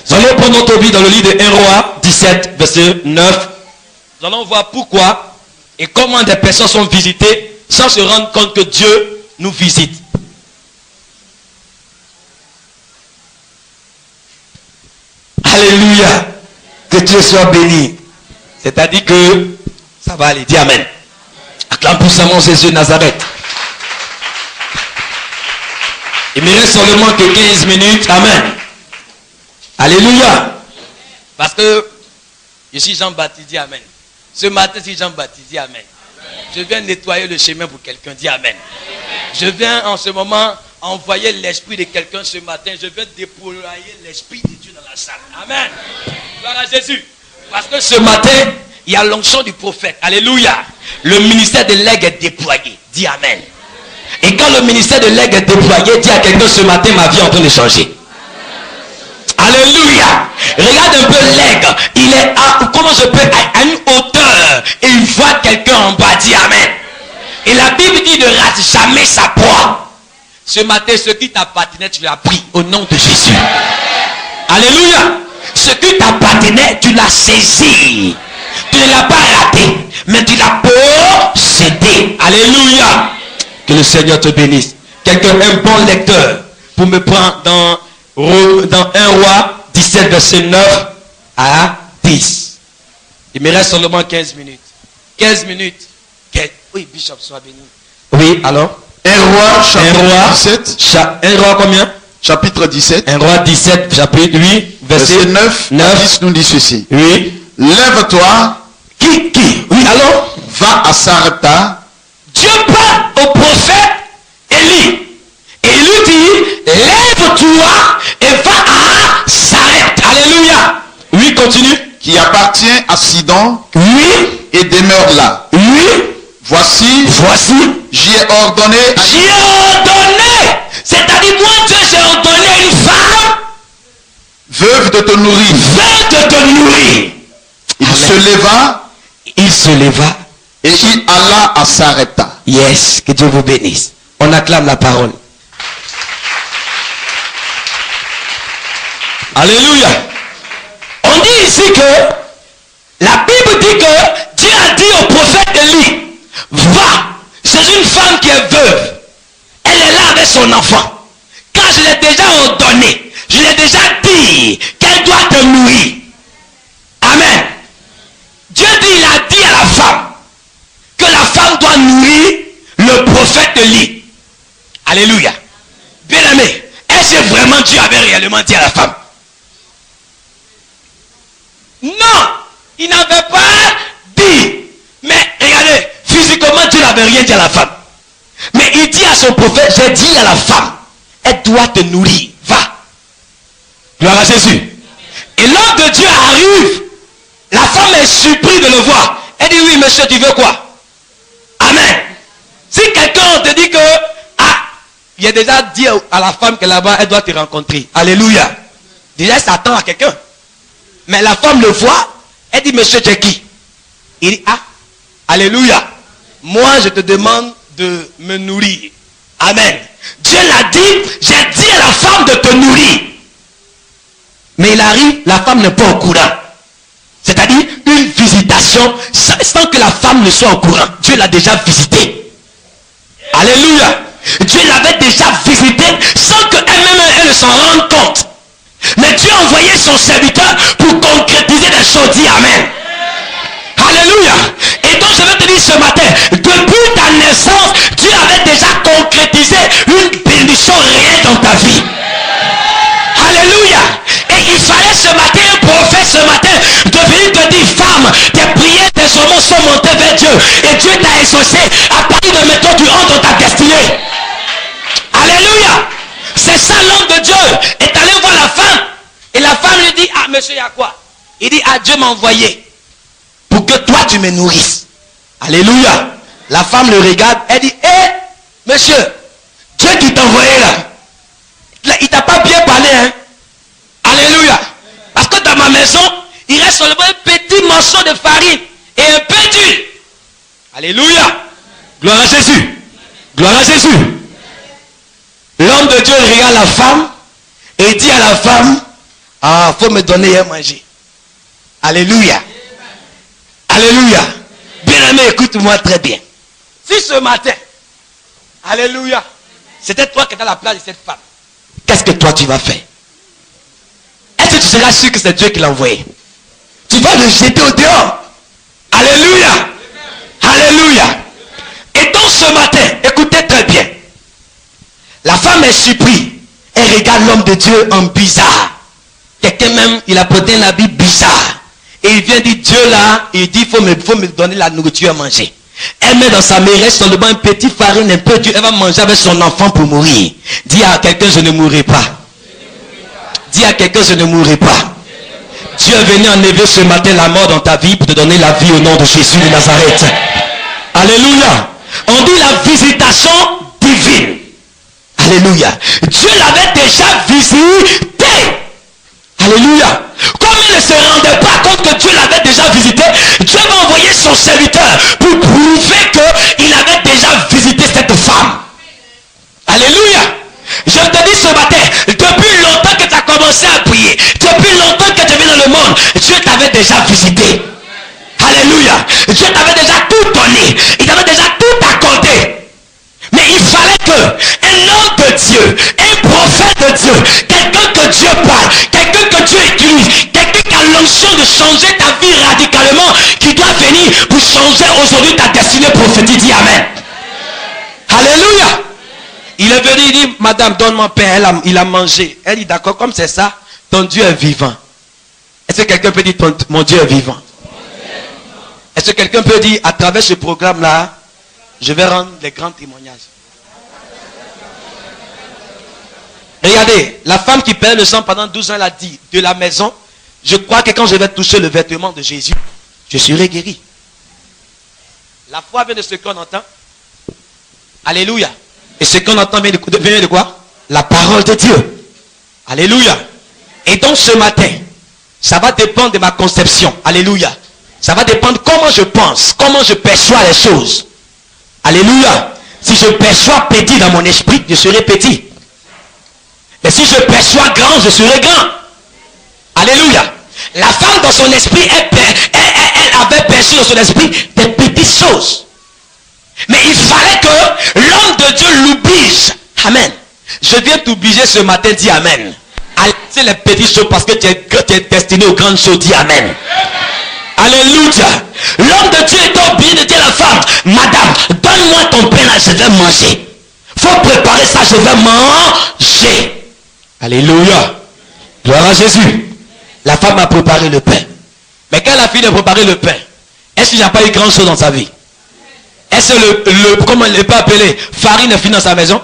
Nous allons prendre notre Bible dans le livre de 1 Roi 17, verset 9. Nous allons voir pourquoi et comment des personnes sont visitées sans se rendre compte que Dieu nous visite. Alléluia. Que Dieu soit béni. C'est-à-dire que ça va aller. Dis Amen. Acclame puissamment Jésus de Nazareth. Il me reste seulement que 15 minutes. Amen. Alléluia. Parce que je suis Jean-Baptiste. Dis Amen. Ce matin, je suis Jean-Baptiste. Dis Amen. Je viens nettoyer le chemin pour quelqu'un. Dis Amen. Je viens en ce moment envoyer l'esprit de quelqu'un ce matin. Je viens déployer l'esprit de Dieu dans la salle. Amen. Gloire à Jésus. Parce que ce matin, il y a l'onction du prophète. Alléluia. Le ministère de l'aigle est déployé. Dis Amen. Et quand le ministère de l'aigle est déployé, dis à quelqu'un ce matin, ma vie est en train de changer. Alléluia. Regarde un peu l'aigle. Il est à, comment je peux, à une hauteur. Et il voit quelqu'un en bas. Dis Amen. Et la Bible dit ne rate jamais sa proie. Ce matin, ce qui t'appartenait, tu l'as pris au nom de Jésus. Alléluia. Ce qui t'appartenait, tu l'as saisi. Tu ne l'as pas raté, mais tu l'as possédé. Alléluia. Que le Seigneur te bénisse. Quelqu'un, un bon lecteur, pour me prendre dans 1 Roi 17, verset 9 à 10. Il me reste seulement 15 minutes. 15 minutes. Oui, Bishop, sois béni. Oui, alors 1 Roi, chapitre 17. 1 Roi combien? Chapitre 17. 1 Roi 17, chapitre 8, verset 9 à 10 nous dit ceci. Oui. Lève-toi. Qui? Oui, alors Va à Sarepta. Dieu parle au prophète Élie. Et il lui dit, lève-toi et va à Sarepta. Alléluia. Oui, continue. Qui appartient à Sidon. Oui. Et demeure là. Oui. Voici. J'y ai ordonné. C'est-à-dire, moi, Dieu, j'ai ordonné à une femme. Veuve de te nourrir. Il se leva. Et il alla à Sarepta. Yes, que Dieu vous bénisse. On acclame la parole. Alléluia. On dit ici que la Bible dit que Dieu a dit au prophète Élie, va. C'est une femme qui est veuve. Elle est là avec son enfant. Quand je l'ai déjà ordonné, je l'ai déjà dit qu'elle doit te nourrir. Amen. Dieu dit, il a dit à la femme que la femme doit nourrir le prophète Élie. Alléluia. Bien aimé, est-ce que vraiment Dieu avait réellement dit à la femme? Non, il n'avait pas dit. Mais regardez, physiquement Dieu n'avait rien dit à la femme. Mais il dit à son prophète, j'ai dit à la femme, elle doit te nourrir, va. Gloire à Jésus. Et l'homme de Dieu arrive. La femme est surprise de le voir. Elle dit, oui monsieur, tu veux quoi? Amen. Si quelqu'un te dit que, il a déjà dit à la femme que là-bas, elle doit te rencontrer. Alléluia. Déjà, elle s'attend à quelqu'un. Mais la femme le voit, Elle dit, monsieur, tu es qui? Il dit, ah, alléluia. Moi, je te demande de me nourrir. Amen. Dieu l'a dit, j'ai dit à la femme de te nourrir. Mais il arrive, la femme n'est pas au courant. C'est-à-dire une visitation sans que la femme ne soit au courant. Dieu l'a déjà visité. Alléluia. Dieu l'avait déjà visité sans qu'elle-même elle ne s'en rende compte. Mais Dieu a envoyé son serviteur pour concrétiser les choses. Dis amen. Alléluia. Et donc je vais te dire ce matin, depuis ta naissance, Dieu avait déjà concrétisé une bénédiction réelle dans ta vie. Alléluia. Et il fallait ce matin, un prophète ce matin, de venir te dire, femme, tes prières, tes sermons sont montés vers Dieu. Et Dieu t'a exaucé. À partir de maintenant, tu entres dans ta destinée. Alléluia. C'est ça, l'homme de Dieu est allé voir la femme. Et la femme lui dit, ah monsieur, il y a quoi? Il dit, ah Dieu m'a envoyé pour que toi tu me nourrisses. Alléluia. La femme le regarde, elle dit, hé, monsieur, Dieu qui t'a envoyé là, il t'a pas bien parlé, hein? Alléluia. Parce que dans ma maison, il reste seulement un petit morceau de farine et un peu d'huile. Alléluia. Gloire à Jésus. Gloire à Jésus. L'homme de Dieu regarde la femme et dit à la femme, ah, faut me donner à manger. Alléluia. Alléluia. Bien-aimé, écoute-moi très bien. Si ce matin, alléluia, c'était toi qui étais à la place de cette femme, qu'est-ce que toi tu vas faire? Est-ce que tu seras sûr que c'est Dieu qui l'a envoyé? Tu vas le jeter au dehors. Alléluia. Alléluia. Et donc ce matin, écoutez très bien. La femme est surprise. Elle regarde l'homme de Dieu en bizarre. Quelqu'un même, il a porté un habit bizarre. Et il vient dire, Dieu là, il dit, faut me donner la nourriture à manger. Elle met dans sa main seulement un petit farine, un peu d'huile. Elle va manger avec son enfant pour mourir. Dis à quelqu'un, je ne mourrai pas. Dis à quelqu'un, je ne mourrai pas. Dieu est venu enlever ce matin la mort dans ta vie pour te donner la vie au nom de Jésus de Nazareth. Alléluia. On dit la visitation divine. Alléluia. Dieu l'avait déjà visité. Alléluia. Comme il ne se rendait pas compte que Dieu l'avait déjà visité, Dieu va envoyer son serviteur pour prouver qu'il avait déjà visité cette femme. Alléluia. Je te dis ce matin, depuis longtemps que tu as commencé à prier, depuis longtemps que tu es venu dans le monde, Dieu t'avait déjà visité. Alléluia. Dieu t'avait déjà tout donné. Il t'avait déjà tout accordé. Mais il fallait que un homme de Dieu, un prophète de Dieu, quelqu'un que Dieu parle, quelqu'un que Dieu utilise, quelqu'un qui a l'onction de changer ta vie radicalement, qui doit venir pour changer aujourd'hui ta destinée prophétique. Dis amen. Alléluia. Il est venu, il dit, madame, donne-moi pain. Il a mangé. Elle dit, d'accord, comme c'est ça, ton Dieu est vivant. Est-ce que quelqu'un peut dire, mon Dieu est vivant? Est-ce que quelqu'un peut dire, à travers ce programme-là, je vais rendre des grands témoignages? Regardez, la femme qui perdait le sang pendant 12 ans, elle a dit, de la maison, je crois que quand je vais toucher le vêtement de Jésus, je serai guéri. La foi vient de ce qu'on entend. Alléluia. Et ce qu'on entend vient de quoi? La parole de Dieu. Alléluia. Et donc ce matin, ça va dépendre de ma conception. Alléluia. Ça va dépendre comment je pense, comment je perçois les choses. Alléluia. Si je perçois petit dans mon esprit, je serai petit. Mais si je perçois grand, je serai grand. Alléluia. La femme dans son esprit, elle avait perçu dans son esprit des petites choses. Mais il fallait que l'homme de Dieu l'oblige. Amen. Je viens t'obliger ce matin, dis amen. À laisser les petites choses parce que tu es destiné aux grandes choses, dis amen. Alléluia. L'homme de Dieu est obligé de dire à la femme, madame, donne-moi ton pain là, je vais manger. Faut préparer ça, je vais manger. Alléluia. Gloire à Jésus. La femme a préparé le pain. Mais quand elle a fini de préparer le pain, est-ce qu'il n'y a pas eu grand chose dans sa vie? Est-ce que comment il peut appeler, farine est fini dans sa maison?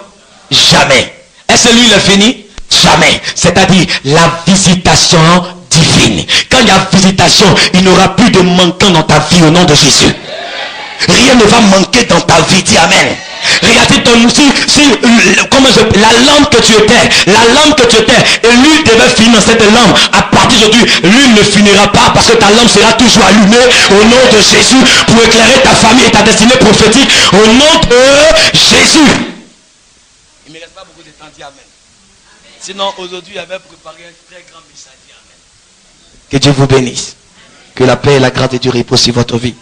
Jamais. Est-ce que lui il est fini? Jamais. C'est-à-dire la visitation divine. Quand il y a visitation, il n'y aura plus de manquant dans ta vie au nom de Jésus. Rien ne va manquer dans ta vie. Dis amen. Regardez la lampe que tu étais, et lui devait finir dans cette lampe. À partir aujourd'hui, l'une ne finira pas parce que ta lampe sera toujours allumée au nom de Jésus pour éclairer ta famille et ta destinée prophétique au nom de Jésus. Il ne me reste pas beaucoup de temps, dis amen. Sinon, aujourd'hui, il avait préparé un très grand message. Amen. Que Dieu vous bénisse. Que la paix et la grâce de Dieu reposent sur votre vie.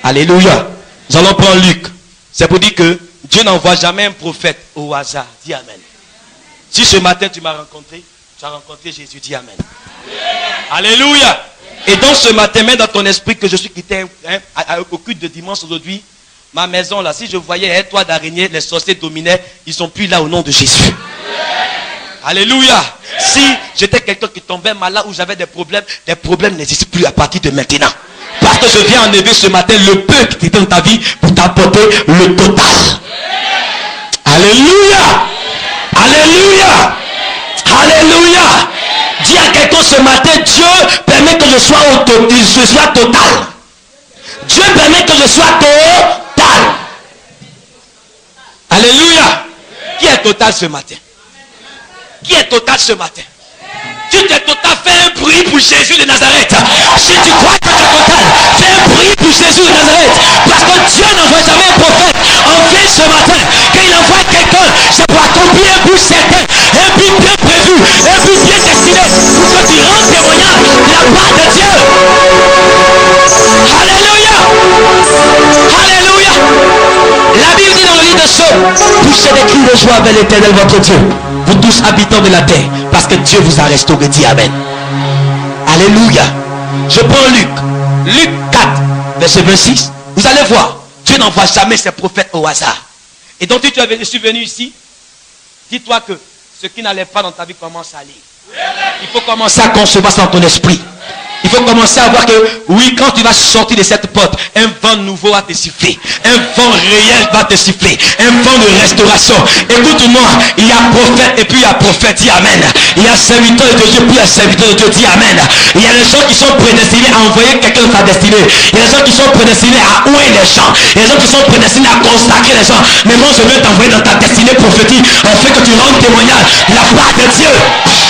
Alléluia. Nous allons prendre Luc. C'est pour dire que Dieu n'envoie jamais un prophète au hasard. Dis amen. Si ce matin tu m'as rencontré, tu as rencontré Jésus. Dis amen. Alléluia. Et donc ce matin, même dans ton esprit que je suis quitté au culte de dimanche aujourd'hui, ma maison là, si je voyais un toit d'araignée, les sorciers dominaient, ils sont plus là au nom de Jésus. Alléluia. Si j'étais quelqu'un qui tombait malade ou j'avais des problèmes n'existent plus à partir de maintenant. Parce que je viens enlever ce matin le peu qui était dans ta vie pour t'apporter le total. Alléluia. Alléluia. Alléluia. Dis à quelqu'un ce matin, Dieu permet que je sois total. Dieu permet que je sois total. Alléluia. Qui est total ce matin? Qui est total ce matin? Tu es total, fais un bruit pour Jésus de Nazareth. Si tu crois que tu es total, fais un bruit pour Jésus de Nazareth. Parce que Dieu n'envoie jamais un prophète en ville ce matin. Quand il envoie quelqu'un, c'est pour accomplir un but certain, un but bien prévu, un but bien destiné, pour que tu rendes témoignage de la part de Dieu. Alléluia. Alléluia. La Bible dit dans le livre de Psaume, poussez des cris de joie vers l'Éternel votre Dieu, vous tous habitants de la terre, parce que Dieu vous a restauré. Dis amen. Alléluia. Je prends Luc 4, verset 26. Vous allez voir, Dieu n'envoie jamais ses prophètes au hasard. Et donc si tu es venu ici, dis-toi que ce qui n'allait pas dans ta vie commence à aller. Il faut commencer à concevoir ça dans ton esprit. Il faut commencer à voir que, oui, quand tu vas sortir de cette porte, un vent nouveau va te siffler. Un vent réel va te siffler. Un vent de restauration. Écoute-moi, il y a prophète et puis il y a prophète, dis amen. Il y a serviteur de Dieu, puis il y a serviteur de Dieu, dis amen. Il y a des gens qui sont prédestinés à envoyer quelqu'un de ta destinée. Il y a des gens qui sont prédestinés à ouer les gens. Il y a des gens qui sont prédestinés à consacrer les gens. Mais moi, je veux t'envoyer dans ta destinée prophétique, afin que tu rendes témoignage de la part de Dieu.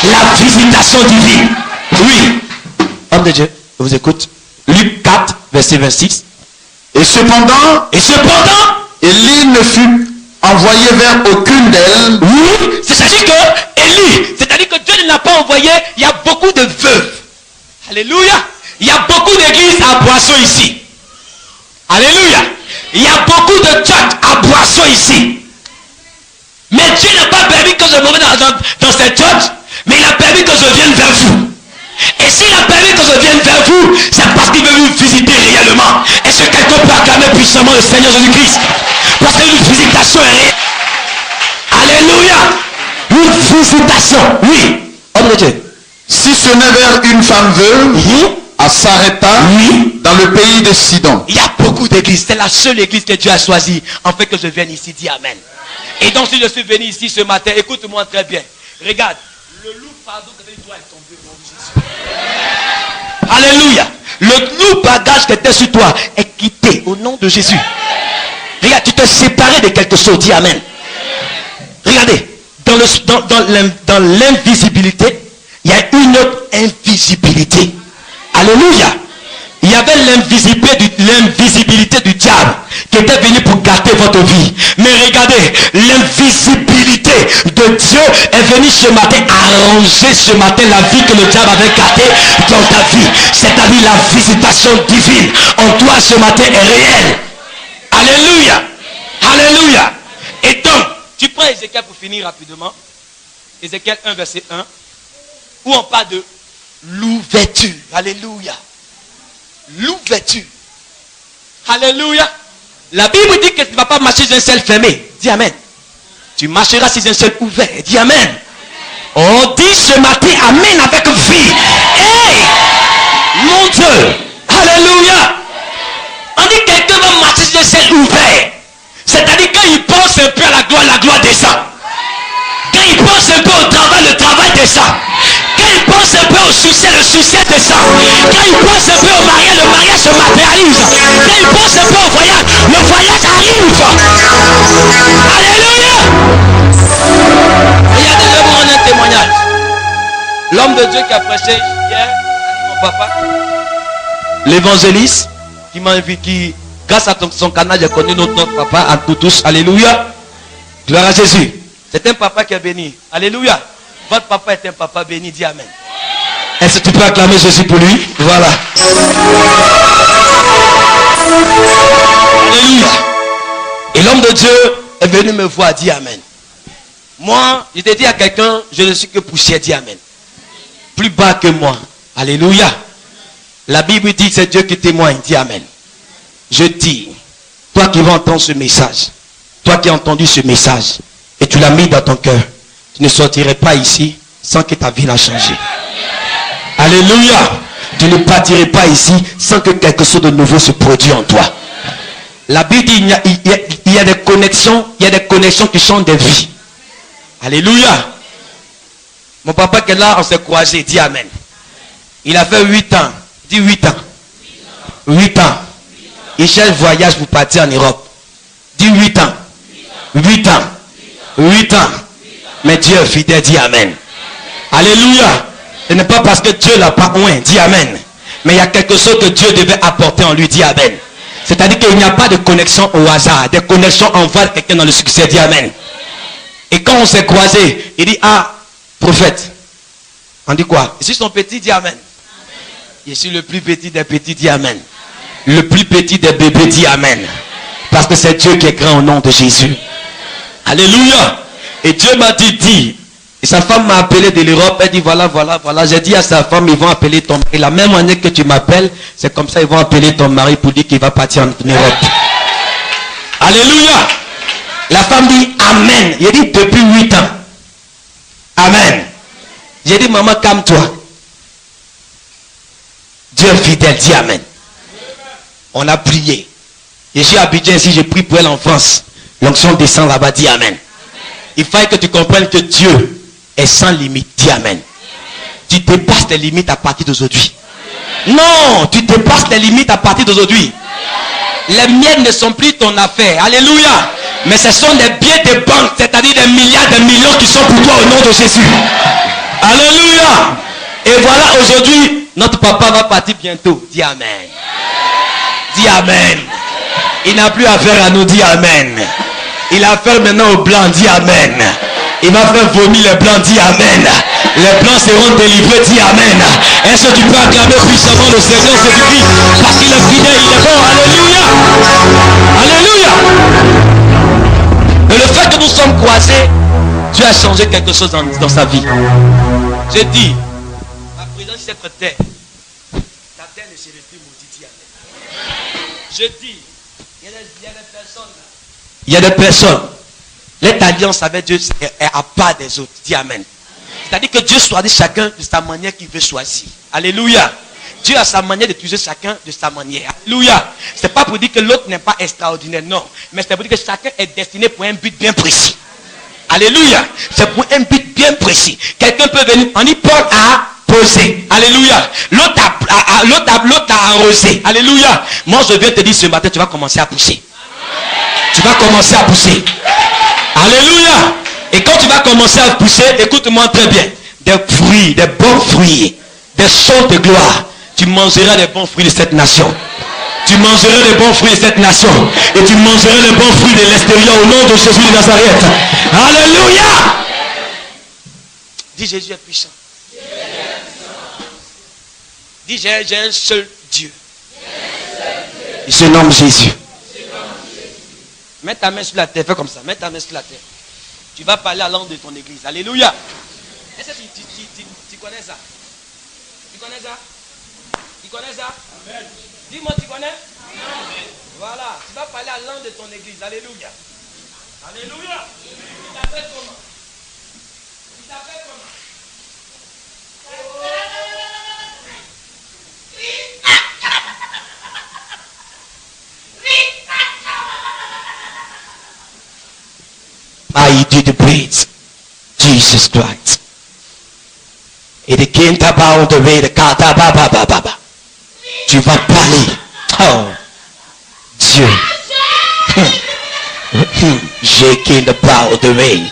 La visitation divine. Oui. Homme de Dieu, je vous écoute. Luc 4, verset 26. Et cependant, Élie ne fut envoyé vers aucune d'elles. Oui, c'est-à-dire que Élie, c'est-à-dire que Dieu ne l'a pas envoyé. Il y a beaucoup de veuves. Alléluia. Il y a beaucoup d'églises à Boisseau ici. Alléluia. Il y a beaucoup de church à Boisseau ici. Mais Dieu n'a pas permis que je me mette dans cette church, mais il a permis que je vienne vers vous. Et s'il a permis que je vienne vers vous, c'est parce qu'il veut vous visiter réellement. Est-ce que quelqu'un peut acclamer puissamment le Seigneur Jésus-Christ? Parce qu'une visitation est réelle. Alléluia. Une visitation. Oui. Homme de Dieu. Si ce n'est vers une femme veuve, à Sarepta, dans le pays de Sidon. Il y a beaucoup d'églises. C'est la seule église que Dieu a choisie. En fait que je vienne ici, dis amen. Et donc si je suis venu ici ce matin, écoute-moi très bien. Regarde. Le loup pardon que tu dois tomber au nom de Jésus. Alléluia. Le loup bagage qui était sur toi est quitté au nom de Jésus. Regarde, tu t'es séparé de quelque chose. Dis amen. Regardez, dans l'invisibilité, il y a une autre invisibilité. Alléluia. Il y avait l'invisibilité du diable qui était venu pour gâter votre vie. Mais regardez, l'invisibilité de Dieu est venue ce matin arranger ce matin la vie que le diable avait gâtée dans ta vie. C'est-à-dire la visitation divine en toi ce matin est réelle. Alléluia. Alléluia. Et donc, tu prends Ézéchiel pour finir rapidement. Ézéchiel 1 verset 1 où on parle de l'ouverture. Alléluia. L'ouverture. Alléluia. La Bible dit que tu ne vas pas marcher sur un ciel fermé. Dis amen. Tu marcheras sur un ciel ouvert. Dis amen. On dit ce matin amen avec vie. Hey! Mon Dieu. Alléluia. On dit que quelqu'un va marcher sur un ciel ouvert. C'est-à-dire quand il pense un peu à la gloire descend. Quand il pense un peu au travail, le travail descend. Quand il pense un peu au succès, le succès descend. Quand il pense un peu au mariage, le mariage se matérialise. Quand il pense un peu au voyage, le voyage arrive. Alléluia. Regardez, je vais vous rendre un témoignage. L'homme de Dieu qui a prêché hier mon papa, l'évangéliste, qui m'a invité, qui, grâce à son canal, j'ai connu notre papa, à nous tous. Alléluia. Gloire à Jésus. C'est un papa qui est béni. Alléluia. Votre papa est un papa béni. Dis amen. Est-ce que tu peux acclamer Jésus pour lui? Voilà. Alléluia. Et l'homme de Dieu est venu me voir. Dis amen. Moi, je te dis à quelqu'un, je ne suis que poussière. Dis amen. Plus bas que moi. Alléluia. La Bible dit que c'est Dieu qui témoigne. Dis amen. Je dis, toi qui vas entendre ce message, toi qui as entendu ce message, et tu l'as mis dans ton cœur, tu ne sortirais pas ici sans que ta vie n'a changé. Alléluia. Tu ne partirais pas ici sans que quelque chose de nouveau se produise en toi. La Bible dit il y a des connexions, qui changent des vies. Alléluia. Mon papa qui est là, on s'est croisés. Dis amen. Il a fait 8 ans. Dis 8 ans. 8 ans. Il cherche voyage pour partir en Europe. Dis 8 ans. 8 ans. 8 ans. Mais Dieu est fidèle. Dis amen. Alléluia. Ce n'est pas parce que Dieu l'a pas oint. Dis amen. Mais il y a quelque chose que Dieu devait apporter en lui. Dis amen. C'est-à-dire qu'il n'y a pas de connexion au hasard. Des connexions envoient quelqu'un dans le succès. Dis amen. Et quand on s'est croisés, il dit, ah, prophète. On dit quoi? Je suis son petit. Dis amen. Je suis le plus petit des petits. Dis amen. Le plus petit des bébés. Dis amen. Parce que c'est Dieu qui est grand au nom de Jésus. Alléluia. Et Dieu m'a dit, dis. Et sa femme m'a appelé de l'Europe. Elle dit, voilà. J'ai dit à sa femme, ils vont appeler ton mari. La même année que tu m'appelles, c'est comme ça, ils vont appeler ton mari pour dire qu'il va partir en Europe. Alléluia. La femme dit, amen. Il dit, depuis 8 ans. Amen. J'ai dit, maman, calme-toi. Dieu est fidèle. Dis amen. On a prié. Je suis à Abidjan ici, j'ai prié pour elle en France. L'onction descend là-bas. Dis amen. Il fallait que tu comprennes que Dieu est sans limite. Dis amen. Tu dépasses tes limites à partir d'aujourd'hui. Non, tu dépasses tes limites à partir d'aujourd'hui. Les miennes ne sont plus ton affaire. Alléluia. Mais ce sont des biens de banque, c'est-à-dire des milliards, des millions qui sont pour toi au nom de Jésus. Alléluia. Et voilà, aujourd'hui, notre papa va partir bientôt. Dis amen. Dis amen. Il n'a plus affaire à nous. Dis amen. Il a affaire maintenant aux blancs. Dis amen. Il va faire vomir les blancs. Dis amen. Les blancs seront délivrés. Dis amen. Est-ce que tu peux acclamer puissamment le Seigneur Jésus-Christ? Parce qu'il est fidèle, il est bon. Alléluia. Alléluia. Et le fait que nous sommes croisés, Dieu a changé quelque chose dans sa vie. Je dis, ma présence sur cette terre, ta terre ne serait plus maudite. Dis amen. Je dis, il y a des personnes là. Il y a des personnes. Leur alliance avec Dieu est à part des autres. Dis amen. C'est-à-dire que Dieu choisit chacun de sa manière qu'il veut choisir. Alléluia. Dieu a sa manière d'utiliser chacun de sa manière. Alléluia. C'est pas pour dire que l'autre n'est pas extraordinaire. Non. Mais c'est pour dire que chacun est destiné pour un but bien précis. Alléluia. C'est pour un but bien précis. Quelqu'un peut venir. On dit Paul a posé. Alléluia. L'autre a arrosé. Alléluia. Moi je viens te dire ce matin, tu vas commencer à pousser. Tu vas commencer à pousser. Alléluia. Et quand tu vas commencer à pousser, écoute-moi très bien. Des fruits, des bons fruits, des choses de gloire. Tu mangeras des bons fruits de cette nation. Tu mangeras les bons fruits de cette nation. Et tu mangeras les bons fruits de l'extérieur au nom de Jésus de Nazareth. Alléluia. Dis Jésus est puissant. Dis j'ai un seul Dieu. Il se nomme Jésus. Mets ta main sur la terre, fais comme ça. Mets ta main sur la terre. Tu vas parler à l'angle de ton église. Alléluia. Est-ce que tu connais ça? Tu connais ça? Tu connais ça? Amen. Dis-moi, tu connais? Amen. Voilà. Tu vas parler à l'angle de ton église. Alléluia. Alléluia. Il t'appelle comment? Il t'appelle comment? I did breathe Jesus Christ. Et qui t'abat de way de kata baba baba. Tu vas parler. Oh Dieu. J'ai qui t'abat de way.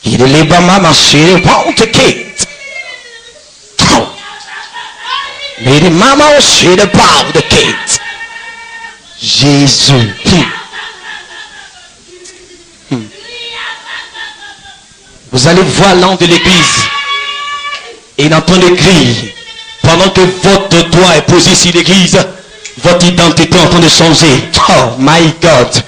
Il est libre maman chez won't kate. May the mama shade above the gate. Jésus. Vous allez voir l'ange de l'église. Et il entend le cri. Pendant que votre doigt est posé sur l'église, votre identité est en train de changer. Oh my God.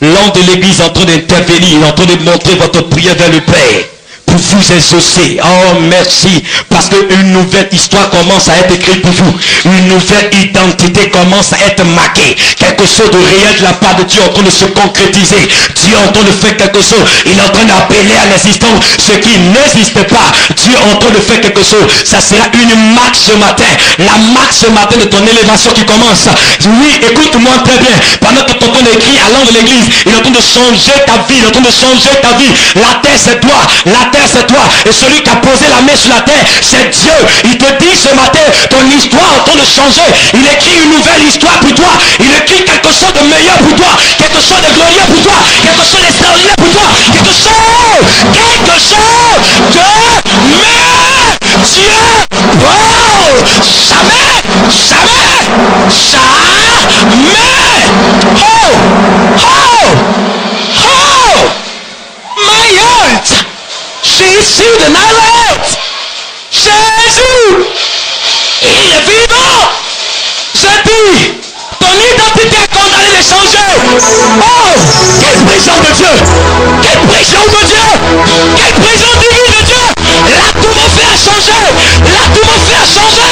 L'ange de l'église est en train d'intervenir. Il est en train de montrer votre prière vers le Père. Pour vous exaucer. Oh merci. Parce qu'une nouvelle histoire commence à être écrite pour vous. Une nouvelle identité commence à être marquée. Quelque chose de réel de la part de Dieu est en train de se concrétiser. Dieu est en train de faire quelque chose. Il est en train d'appeler à l'existence ce qui n'existe pas. Dieu est en train de faire quelque chose. Ça sera une marque ce matin. La marque ce matin de ton élévation qui commence. Oui, écoute-moi très bien. Pendant que tu es en train d'écrire à l'ange de l'église, il est en train de changer ta vie. Il est en train de changer ta vie. La terre c'est toi. La terre c'est toi. Et celui qui a posé la main sur la terre, c'est Dieu. Il te dit ce matin, ton histoire est en train de changer. Il écrit une nouvelle histoire pour toi. Il écrit quelque chose de meilleur pour toi. Quelque chose de glorieux pour toi. Quelque chose d'extraordinaire pour toi. Quelque chose de Dieu. Oh, jamais. My heart. Jésus de Nazareth. Jésus. Il est vivant. Je dis, ton identité est condamnée de changer. Oh, quelle présence de Dieu. Quelle présence de Dieu. Quelle présence divine de Dieu. L'atmosphère a changé. L'atmosphère a changé.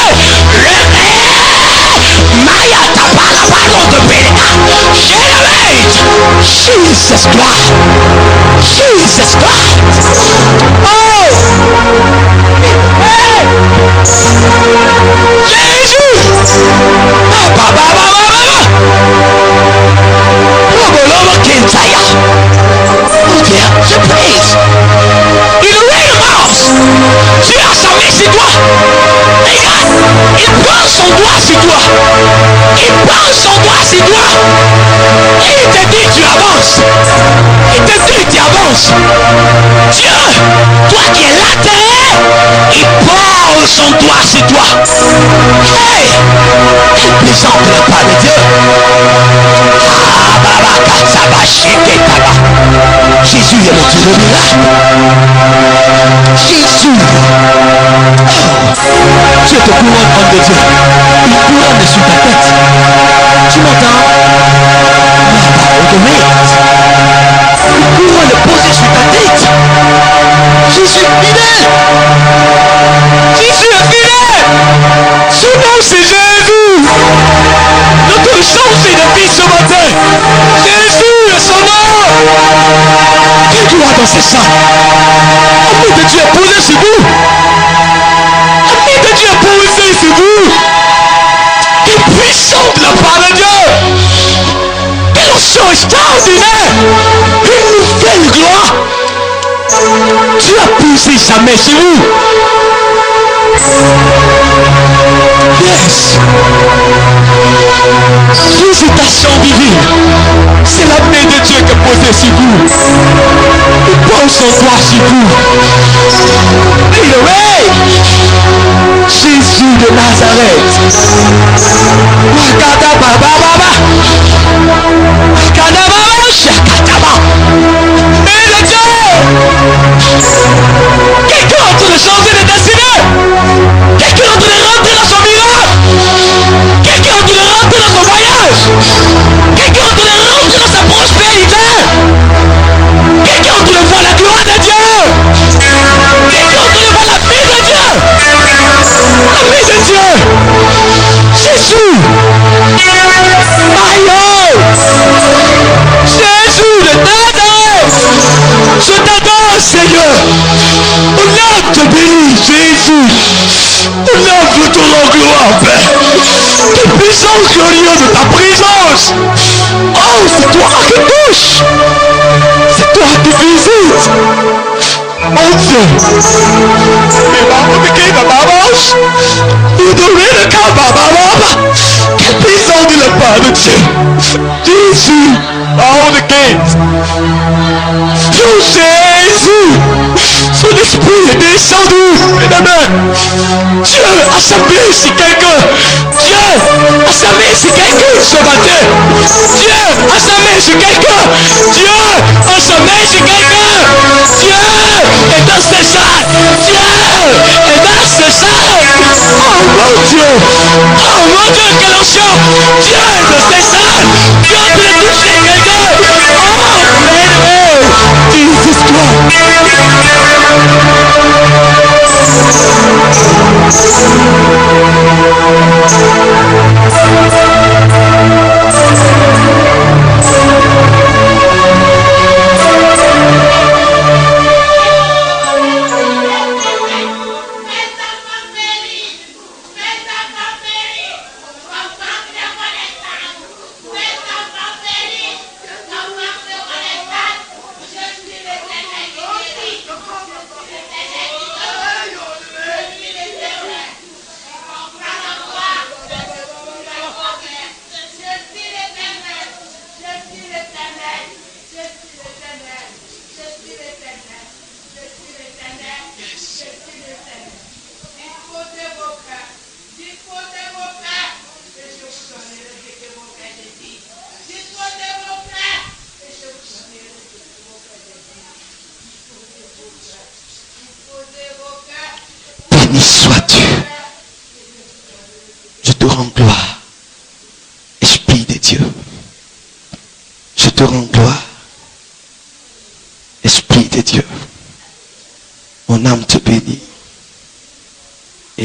Maya tapala ballon de Béléa. Generate. Jesus Christ. Jesus Christ. Oh. Hey. Jésus. Je prise. Il recommence. Tu as sa main sur toi. Regarde. Il prend son doigt sur toi. Il prend son doigt sur toi. Et il te dit tu avances. Il te dit tu avances. Dieu, toi qui es là terre, il pose son doigt sur toi. Hey, quelle présence de la part de Dieu. Jésus est le Dieu de miracle. Jésus. Dieu te couronne, homme de Dieu. Il couronne sur ta tête. Tu m'entends? Il couronne posé sur ta tête. Jésus est fidèle. Jésus est fidèle. Son nom c'est Jésus. Notre chance est de vie ce matin. Jésus est son nom. Quelle gloire dans ses seins. L'amour de Dieu est posé sur vous. L'amour de Dieu est posé sur vous. Quelle puissance de la part de Dieu. Quelle onction extraordinaire. Une nouvelle gloire. Dieu a posé sa main sur vous. Yes. Visitation divine. C'est la main de Dieu qui est posée sur vous. Il pose son doigt sur vous. Et le règne. Jésus de Nazareth. Wakata baba baba. Wakata baba shakataba. Et le Dieu. Quelqu'un est en train de changer de destinée. Quelqu'un est en train de rentrer dans son miracle. Quelqu'un est en train de rentrer dans son voyage. Quelqu'un est en train de rentrer dans sa prospérité. Quelqu'un est en train de voir la gloire de Dieu. Quelqu'un est en train de voir la vie de Dieu. La vie de Dieu. Jésus. Maillot. Jésus de Nazareth. Je t'adore Seigneur. On lève te bénir Jésus. On lève ton nom gloire Père. Quelle puissance glorieuse de ta présence. Oh c'est toi qui touche. C'est toi qui visite. Mon Dieu. Et maman de qui va m'avance. Vous devez le cas baba. Quelle puissance de la part de Dieu. Jésus. all the gates. Oh Jésus, son esprit est descendu, mesdames. Dieu a semé ici quelqu'un. Dieu a semé ici quelqu'un ce matin. Dieu a semé ici quelqu'un. Dieu a semé ici quelqu'un. Dieu est dans ces salles. Dieu est dans ces salles. Oh mon Dieu. Oh mon Dieu, quelle onction. Dieu est dans ces salles. Dieu peut toucher quelqu'un. Oh, mais Jesus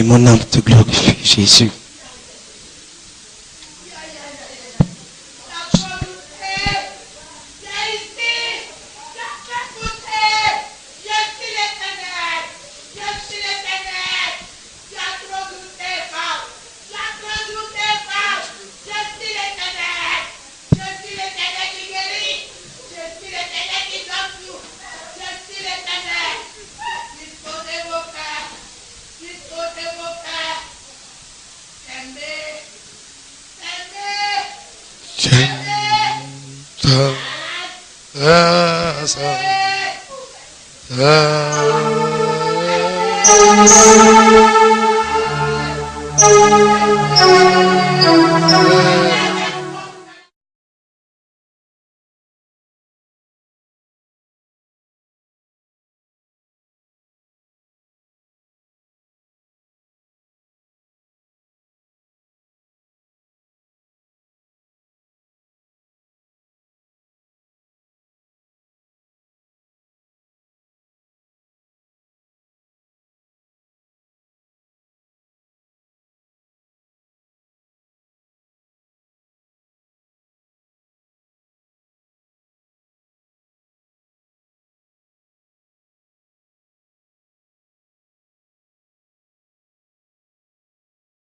mon âme te glorifie, Jésus.